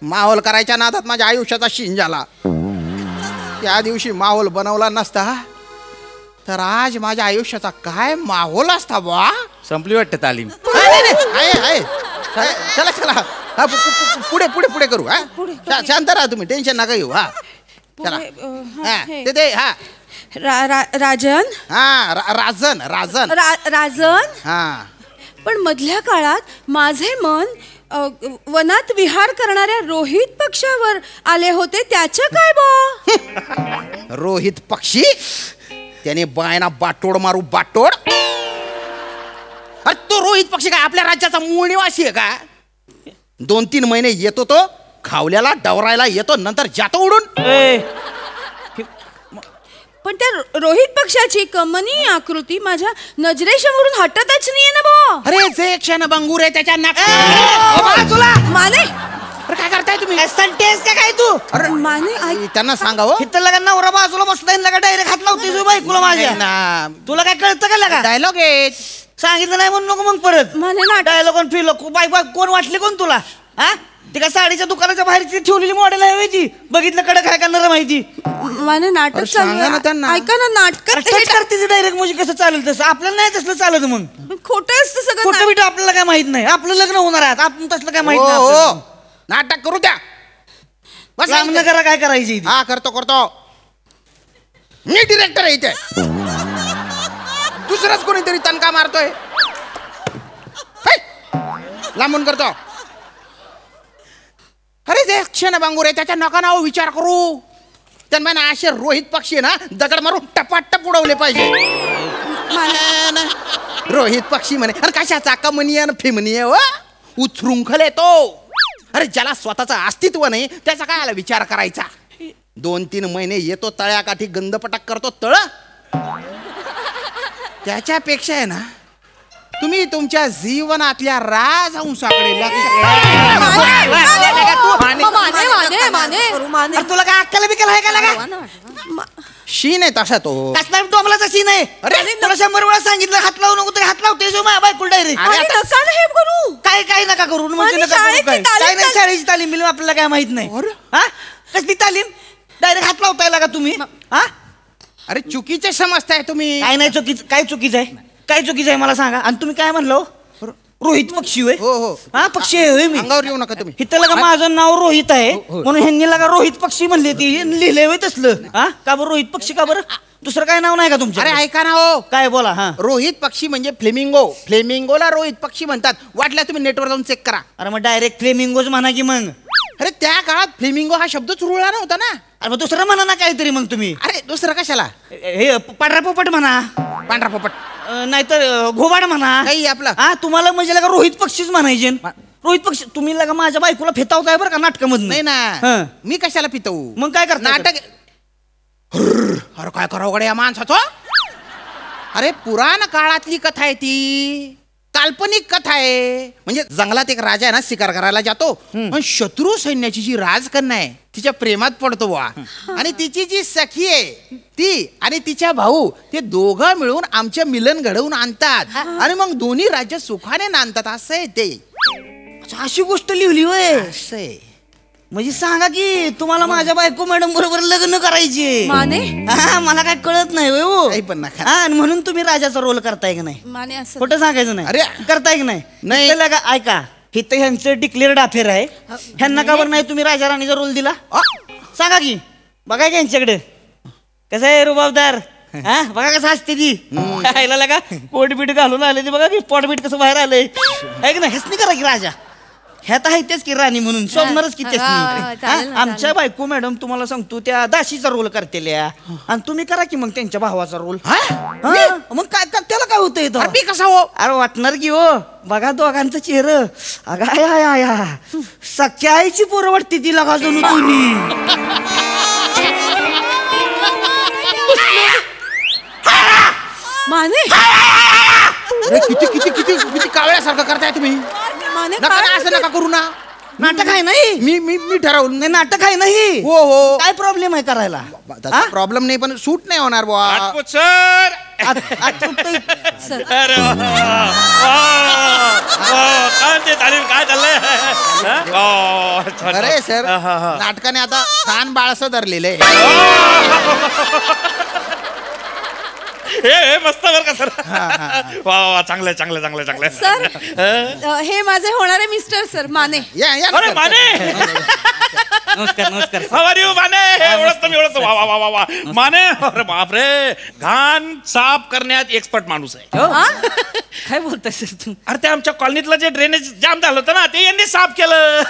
माहोल करायच्या नादात माझ्या आयुष्याचा शीन झाला. त्या दिवशी माहोल बनवला नसता तर आज माझ्या आयुष्याचा काय माहोल असता बुवा. संपली वाटतं तालीम. आहे चला चला पुढे पुढे पुढे करू. हा शांत राहा तुम्ही, टेन्शन नका घेऊ. हा चला ते हा राजन. हा राजन राजन राजन. हा पण मधल्या काळात माझे मन वनात विहार करणाऱ्या रोहित पक्षावर आले होते, त्याचं काय बा? रोहित पक्षी त्याने बायना बाटोड मारू बाटोड. अरे तो रोहित पक्षी काय आपल्या राज्याचा मूळ निवासी आहे का? 2-3 महिने येतो तो खावल्याला डवरायला येतो, नंतर जातो उडून. पण त्या रोहित पक्षाची कमनी आकृती माझ्या नजरेसमोरून हटतच नाहीये ना बो. अरे जे क्षण बंगूर आहे त्याच्या तुला माने. काय करताय तुम्ही? संटेस का काय तू? अरे माने त्यांना सांगावं. इथं लगा नवरा बाजूला बसलाय लगा डायरेक्ट हात लावते बायकोला माझ्या. तुला काय कळतं का लगा? डायलॉग आहे सांगितलं नाही म्हणून नको मग परत. माने डायलॉग फील बाय कोण वाटले कोण तुला? हा ती का साडीच्या दुकानाच्या बाहेर ठेवलेली मॉडेल आहे ती. बघितलं कडक काय करणार माहिती. माने नाटक ऐका ना, नाटक करते डायरेक्ट म्हणजे कसं चालेल तसं. आपल्याला नाही तसलं चालत. मग खोटं असतं सगळं. खोटं बिटं आपल्याला काय माहित नाही. आपलं लग्न होणार आहे आपण तसलं काय माहित नाही. नाटक करू द्या. लग्न करा काय करायची. हा करतो करतो. मी डिरेक्टर आहे इथे. दुसराच कोणीतरी तणका मारतोय. लांबून करतो. अरे जे क्षण बांगूर आहे त्याच्या नका नाव विचार करू. त्यांना असे रोहित पक्षी ना दगड मारून टपाटप उडवले पाहिजे. रोहित पक्षी म्हणे अरे कशाचा कमनीय फिमनीय उथरुंखल येतो. अरे ज्याला स्वतःचं अस्तित्व नाही त्याचा काय आला विचार करायचा. 2-3 महिने येतो तळ्याकाठी गंधपटक करतो तळ. त्याच्यापेक्षा आहे ना तुम्ही तुमच्या जीवनातल्या राजहंसाकडे लक्ष. तुला काय अक्कल बिकल आहे का लागा? शीन आहे तसा तो. डोंबलाचा सीन आहे. अरे तुला 100 वेळा सांगितलं हात लावू नको तरी हात लावते जो माझ्या बायकोला डायरेक्ट. काय काय नका करू म्हणजे काय नाही. शाळेची तालीम बिलीम आपल्याला काय माहित नाही. हा कसली तालीम? डायरेक्ट हात लावताय लागा तुम्ही. हा अरे चुकीचे समजताय तुम्ही. काय नाही चुकीचं. काय चुकीचं आहे? काय चुकीचं आहे मला सांगा. आणि तुम्ही काय म्हणलो? रोहित पक्षी होय. हो हो हा पक्षी आहे मी. अंगावर येऊ नका तुम्ही. इथं लगा माझं नाव रोहित आहे म्हणून ह्यांनी लगा रोहित पक्षी म्हणले. ती लिहिले होय तसलं. हा का बरं रोहित पक्षी का बरं? दुसरं काय नाव नाही का तुमचं? अरे ऐका ना हो. काय बोला. हा रोहित पक्षी म्हणजे फ्लेमिंगो. फ्लेमिंगोला रोहित पक्षी म्हणतात. वाटल्या तुम्ही नेटवर जाऊन चेक करा. अरे मग डायरेक्ट फ्लेमिंगोच म्हणा की मग. अरे त्या काळात फ्लेमिंगो हा शब्दच रुळला नव्हता ना. अरे मग दुसरं म्हणा ना काहीतरी मग तुम्ही. अरे दुसरं कशाला? हे पांढरा पोपट म्हणा. पांढरा पोपट नाहीतर घोबाड म्हणा. काही आपला. हा तुम्हाला म्हणजे लगा रोहित पक्षीच म्हणायचे. रोहित पक्षी तुम्ही लगा माझ्या बायकोला फेतावताय बरं का नाटकामधून. नाही ना मी कशाला पितवू. मग काय करता नाटक. अरे काय करावं गड्या या माणसाचं. अरे पुराण काळातली कथा आहे ती. काल्पनिक कथा आहे. म्हणजे जंगलात एक राजा आहे ना शिकार करायला जातो. पण शत्रू सैन्याची जी राजकन्या आहे तिच्या प्रेमात पडतो वा. आणि तिची जी सखी आहे ती आणि तिच्या भाऊ ते दोघं मिळून आमचे मिलन घडवून आणतात. आणि मग दोन्ही राज्य सुखाने नांदतात. असं आहे ते. अशी गोष्ट लिहिली होय. असं आहे. म्हणजे सांगा की तुम्हाला माझ्या बायको मॅडम बरोबर लग्न करायचे. माने मला काय कळत नाही होय हो. काही पण नका. आणि म्हणून तुम्ही राजाचा रोल करताय की नाही? माने असं खोटं सांगायचं नाही. अरे करताय की नाही? नाही. इथं लगा ऐका इथं ह्यांचं डिक्लेअर्ड अफेअर आहे. ह्यांना का बरं नाही तुम्ही राजा राणीचा रोल दिला? सांगा की. बघा की यांच्याकडे कसं आहे रुबाबदार. हा बघा कसं असते ती. खायला लगा पोटबीट घालून आले ती. बघा की पोटबीट कसं बाहेर आलंय. ऐक ना हेच नाही करा की राजा. ह्यात आहे तेच की राणी म्हणून शोभणारच की तेच. आमच्या बायको मॅडम तुम्हाला सांगतो त्या दाशीचा रोल करतेल्या. आणि तुम्ही करा की मग त्यांच्या भावाचा रोल. मग काय त्याला काय होतंय तो? मी कसा हो? अरे वाटणार की हो. बघा दोघांचं चेहरं. अगा सख्या आईची पोरं वाटते ती लगा जणू तुम्ही. माने किती किती किती किती कावळ्यासारखं करताय तुम्ही. नका असं नका करू ना. नाटक आहे नाही मी ठरवलं नाही नाटक आहे नाही हो हो काय प्रॉब्लेम आहे करायला प्रॉब्लेम नाही पण सूट नाही होणार बुवा राजपूत सर सर अरे वा, काय ते तालीम काय चाललंय छान, अरे छान. सर नाटकाने आता छान बाळसं धरलेलं आहे हे मस्त बरं का सर वा वा चांगलं चांगलं चांगलं चांगलं सर हे माझे होणारे मिस्टर सर माने या अरे माने नमस्कार नमस्कार How are you, माने ओळखतो मी ओळखतो वा वा वा वा माने अरे बापरे घाण साफ करण्यात एक्सपर्ट माणूस आहे काय बोलताय सर तू अरे ते आमच्या कॉलनीतलं जे ड्रेनेज जाम झालं होतं ना ते यांनी साफ केलं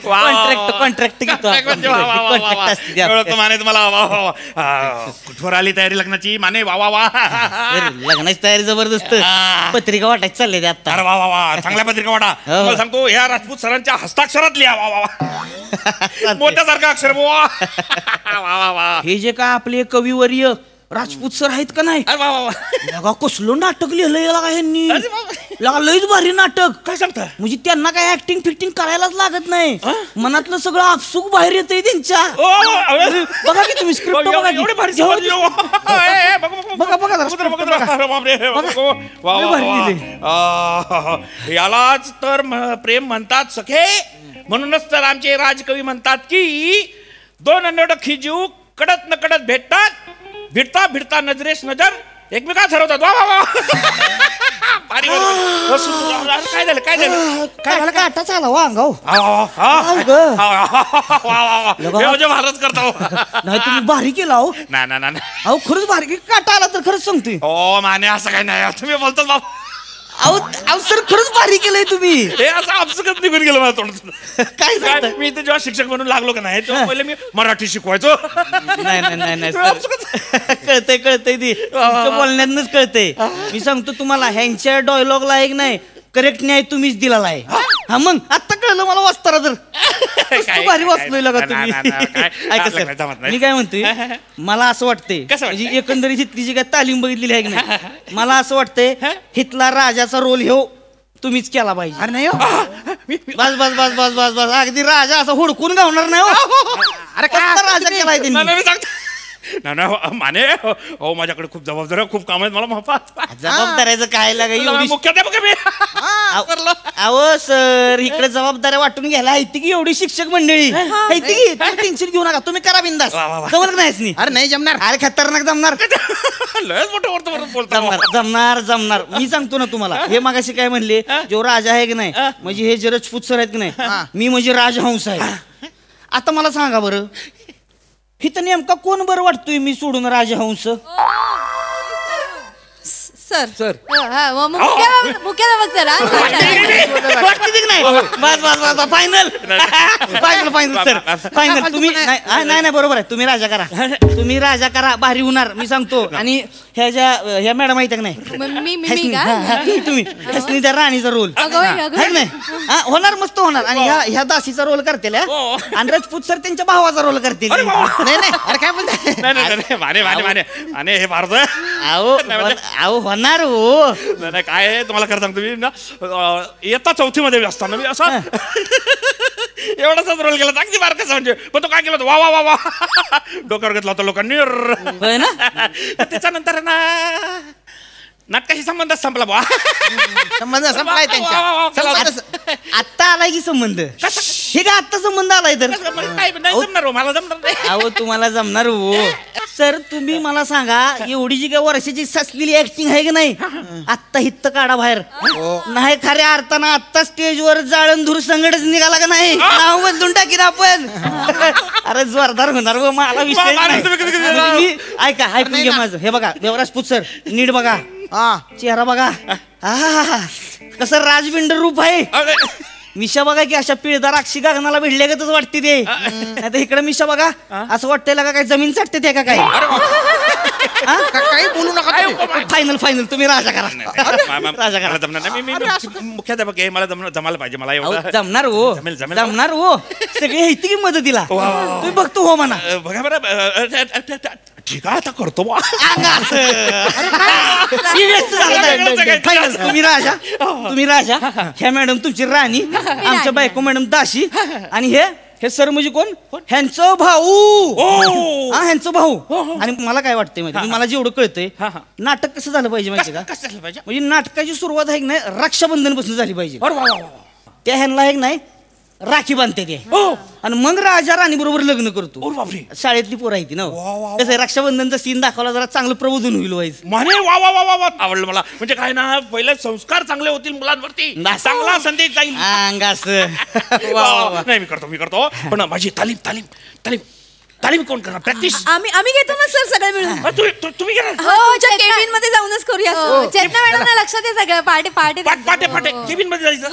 कॉन्ट्रॅक्ट घेतो ओळखतो माने तुम्हाला वा वा वा कुठवर आली तयारी लग्नाची माने वा वा वा लग्नाची तयारी जबरदस्त पत्रिका वाटायची चालले ते आता अरे वा वा वा चांगल्या पत्रिका वाटा तुम्हाला सांगतो ह्या राजपूत सरांच्या हस्ताक्षरात लिहा वा वा वा मोठ्यासारखं अक्षर वा वा वा हे जे काय आपले कविवर्य राजपूत सर आहेत का नाही अरे वा वा वा लगा कसलं नाटक लिहिलंय लगा ह्यांनी लगा लयच भारी नाटक काय सांगता म्हणजे त्यांना काय ऍक्टिंग फिक्टिंग करायलाच लागत नाही मनातलं सगळं आपसुक बाहेर येतंय त्यांच्या बघा की तुम्ही स्क्रिप्ट बघा की. एवढे भारी बघा बघा यालाच तर प्रेम म्हणतात सखे म्हणूनच तर आमचे राजकवी म्हणतात की दोन अनोळखी जीव कडत न कडत भेटतात भिडता भिडता नजरेस नजर एकमेका ठरवतात वा वा वा काय झालं काय झालं काय झालं का आटाच आला वा अंगाव म्हणजे भारत करता नाही तुम्ही भारी केला हो नाही अहो खरंच भारी काटा आला तर खरंच सांगतोय हो माने असं काही नाही तुम्ही बोलतात बाबा अहो सर खरंच भारी केलंय तुम्ही हे असं आपसुकच निघून गेलं माझ्या तोंडातून काय मी इथे जेव्हा शिक्षक म्हणून लागलो का नाही तेव्हा पहिले मी मराठी शिकवायचो नाही कळतंय ती बोलण्यातनच कळतंय मी सांगतो तुम्हाला ह्यांच्या डायलॉगला एक नाही करेक्ट न्याय तुम्हीच दिलेला आहे हा मग आता कळलं मला वाचताना तर भारी वाचलोय लगा तुम्ही ऐका सर मी काय म्हणतोय मला असं वाटतंय म्हणजे एकंदरीत इथली जी काय तालीम बघितलेली आहे की नाही मला असं वाटतंय हितला राजाचा रोल ह्यो तुम्हीच केला पाहिजे अरे नाही बस बस बस बस बस बस अगदी राजा असं हुडकून गावणार नाही हो अरे काय राजा केलाय त्यांनी नाही माने हो माझ्याकडे खूप जबाबदाऱ्या खूप काम आहेत मला जबाबदाऱ्याचं काय लागाय मुख्याध्यापक मी अहो सर इकडे जबाबदाऱ्या वाटून घ्यायला आहे की एवढी शिक्षक मंडळी की टेन्शन घेऊ नका तुम्ही करा बिंदास जमणार नाहीच अरे नाही जमणार अरे खतरनाक जमणार लयच मोठं बोलतो जमणार मी सांगतो ना तुम्हाला हे मागाशी काय म्हणले जो राजा आहे की नाही म्हणजे हे जे राजपूत सर आहेत की नाही मी म्हणजे राजहंस आहे आता मला सांगा बरं हिथं नेमका कोण बरं वाटतोय मी सोडून राजहंस सर सर मुख्याध्यापक बस final final final sir final तुम्ही नाही बरोबर आहे तुम्ही राजा करा भारी होणार मी सांगतो आणि ह्या मॅडम आहेत का नाही तुम्ही हसनी त्या राणीचा रोल नाही होणार मस्त होणार आणि ह्या दासीचा रोल करतील आणि राजपूत सर त्यांच्या भावाचा रोल करतील नाही अरे काय बोलताय माने हे भारत अहो होणार हो नाही काय तुम्हाला खरं सांगतो मी ना येता चौथीमध्ये असताना मी असा एवढाच रोल केला अगदी बारकाच म्हणजे पण तो काय केला वा वा वा वा डोक्यावर घेतला होता लोकांनी त्याच्यानंतर ना नाटकाशी संबंध संपला बा संबंध संपलाय त्यांच्या आत्ता आलाय की संबंध हे का आत्ता संबंध आलाय तर जमणार मला जमणार नाही अहो तुम्हाला जमणार हो सर तुम्ही मला सांगा एवढी जी काय वर्षाची ससलेली ऍक्टिंग आहे की नाही आत्ता हित्त काढा बाहेर नाही खऱ्या अर्थानं आत्ता स्टेजवर जाळंधूर संगटच निघाला का नाही नाव बदलून टाकीन आपण अरे जोरदार होणार हो मला विषय नाही. ऐका ऐकून घे माझं हे बघा देवराजपूत सर नीट बघा चेहरा बघा कसं राजबिंड रूप आहे मिशा बघा की अशा पिळदार अक्षी गगनाला भिडल्यागतच वाटते ते नाही इकडे मिशा बघा असं वाटतंय का काय जमीन चाटते ते का काय काही बोलू नका फायनल तुम्ही राजा करा मुख्याध्यापक आहे मला जमायला पाहिजे मला एवढं जमणार हो सगळे येते की मदतीला तुम्ही बघतो हो म्हणा बघा बरं ठीक आहे आता करतो बा. तुम्ही राजा ह्या मॅडम तुमची राणी, आमच्या बायको मॅडम दाशी, आणि हे सर म्हणजे कोण? ह्यांचं भाऊ. ह्यांचं भाऊ. आणि मला काय वाटतंय माहिती, मला जेवढं कळतंय नाटक कसं झालं पाहिजे माहिती का? कसं झालं पाहिजे? म्हणजे नाटकाची सुरुवात आहे की नाही रक्षाबंधन पासून झाली पाहिजे. त्या ह्यांना एक नाही राखी बांधते ते, आणि मग राजा राणी बरोबर लग्न करतो. शाळेतली पोरं आहे ती ना, कसं रक्षाबंधनचा सीन दाखवला जरा चांगलं प्रबोधन होईल व्हायचं. म्हणे वा वा वा वा आवडलं मला. म्हणजे काय ना, पहिले संस्कार चांगले होतील मुलांवरती, चांगला संदेश जाईल. नाही मी करतो पण माझी तालीम तालीम तालीम तालीम कोण करणार? प्रॅक्टिस आम्ही घेतो ना सर, सगळे मिळून. तुम्ही घेणार? हो, केबिन मध्ये जाऊनच करूया. चेतना मॅडम लक्षात आहे सगळं. पाटे केबिन मध्ये जायचं.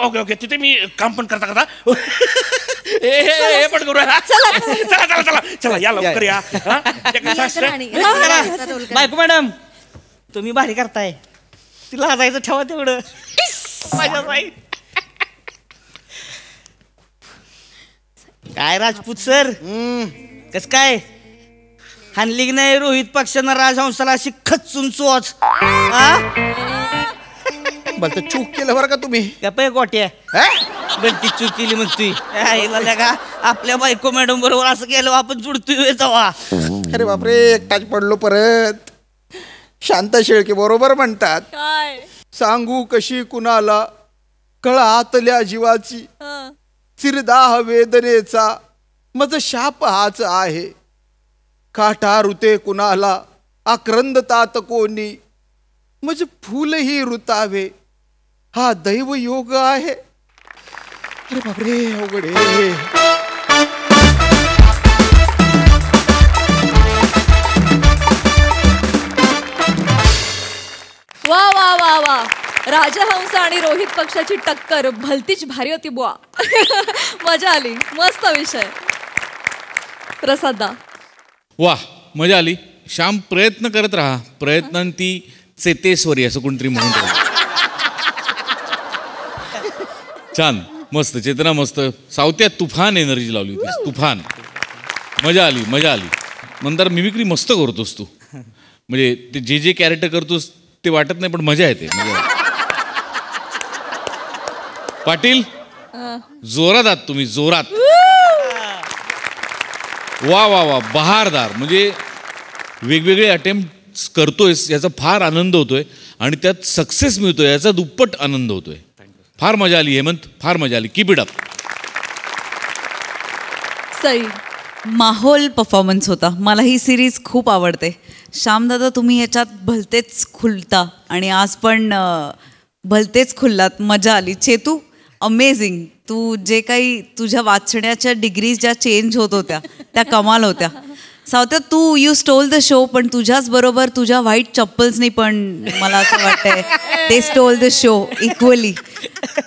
Okay okay. तिथे मी काम पण करता हे पण करूया. चला या लवकर या. बायको मॅडम तुम्ही भारी करताय, तिला हसायचं ठेवा तेवढं. काय राजपूत सर, कस काय हानली की नाही रोहित पक्षानं राजहंसाला अशी खचून चोच? बरं चूक केलं बरं का तुम्ही. गप्पा गोट्या गलती चूक केली म्हणतोय का? आपल्या बायको मॅडम बरोबर असं केलं आपण जुडतोय जावा. अरे बापरे, एकटाच पडलो परत. शांता शेळके बरोबर म्हणतात, सांगू कशी कुणाला कळातल्या जीवाची, चिरदाह वेदनेचा मज शाप हाच आहे. काठा ऋते कुणाला आक्रंदतात कोणी, मज फुलही ऋतावे हा दैव योग आहे. अरे बापरे अवघड आहे. वा वा वा वा, राजहंस आणि रोहित पक्षाची टक्कर भलतीच भारी होती बुवा. मजा आली, मस्त विषय. प्रसादा वा, मजा आली. श्याम प्रयत्न करत राहा, प्रयत्नांती चेतेश्वरी असं कोणतरी म्हणून राहा. छान, मस्त. चेतना मस्त. सावत्या तुफान एनर्जी लावली होतीस, तुफान. मजा आली, मजा आली. नंतर मिमिक्री मस्त करतोस तू. म्हणजे ते जे कॅरेक्टर करतोस ते वाटत नाही, पण मजा येते. पाटील जोरात आहात तुम्ही, जोरात. वा वा वा, बहारदार. म्हणजे वेगवेगळे अटेम्प्ट करतोयस याचा फार आनंद होतोय, आणि त्यात सक्सेस मिळतोय याचा दुप्पट आनंद होतोय. फार मजा आली हेमंत, फार मजा आली. Keep it up. सई माहोल परफॉर्मन्स होता. मला ही सिरीज खूप आवडते. श्यामदादा तुम्ही याच्यात भलतेच खुलता, आणि आज पण भलतेच खुललात. मजा आली. चेतू अमेझिंग. तू जे काही तुझ्या वाचण्याच्या डिग्रीज ज्या चेंज होत होत्या त्या कमाल होत्या. सावत्या तू यू स्टोल द शो, पण तुझ्याच बरोबर तुझ्या व्हाईट चप्पल्सनी पण मला असं वाटतंय ते स्टोल द शो इक्वली.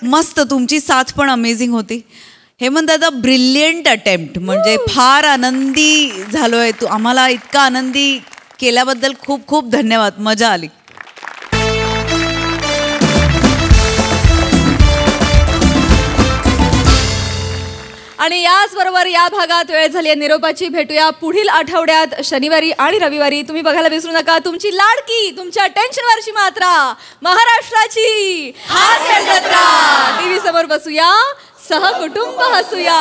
मस्त. तुमची साथ पण अमेझिंग होती. हेमंत दादा ब्रिलियंट अटेम्प्ट. म्हणजे फार आनंदी झालोय. तू आम्हाला इतका आनंदी केल्याबद्दल खूप खूप धन्यवाद. मजा आली. आणि याचबरोबर या भागात वेळ झाली आहे निरोपाची. भेटूया पुढील आठवड्यात शनिवारी आणि रविवारी. तुम्ही बघायला विसरू नका तुमची लाडकी, तुमच्या टेन्शनवरची मात्रा, महाराष्ट्राची हास्य जत्रा. टीव्ही समोर बसूया, सहकुटुंब हसूया.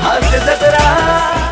हास्य जत्रा.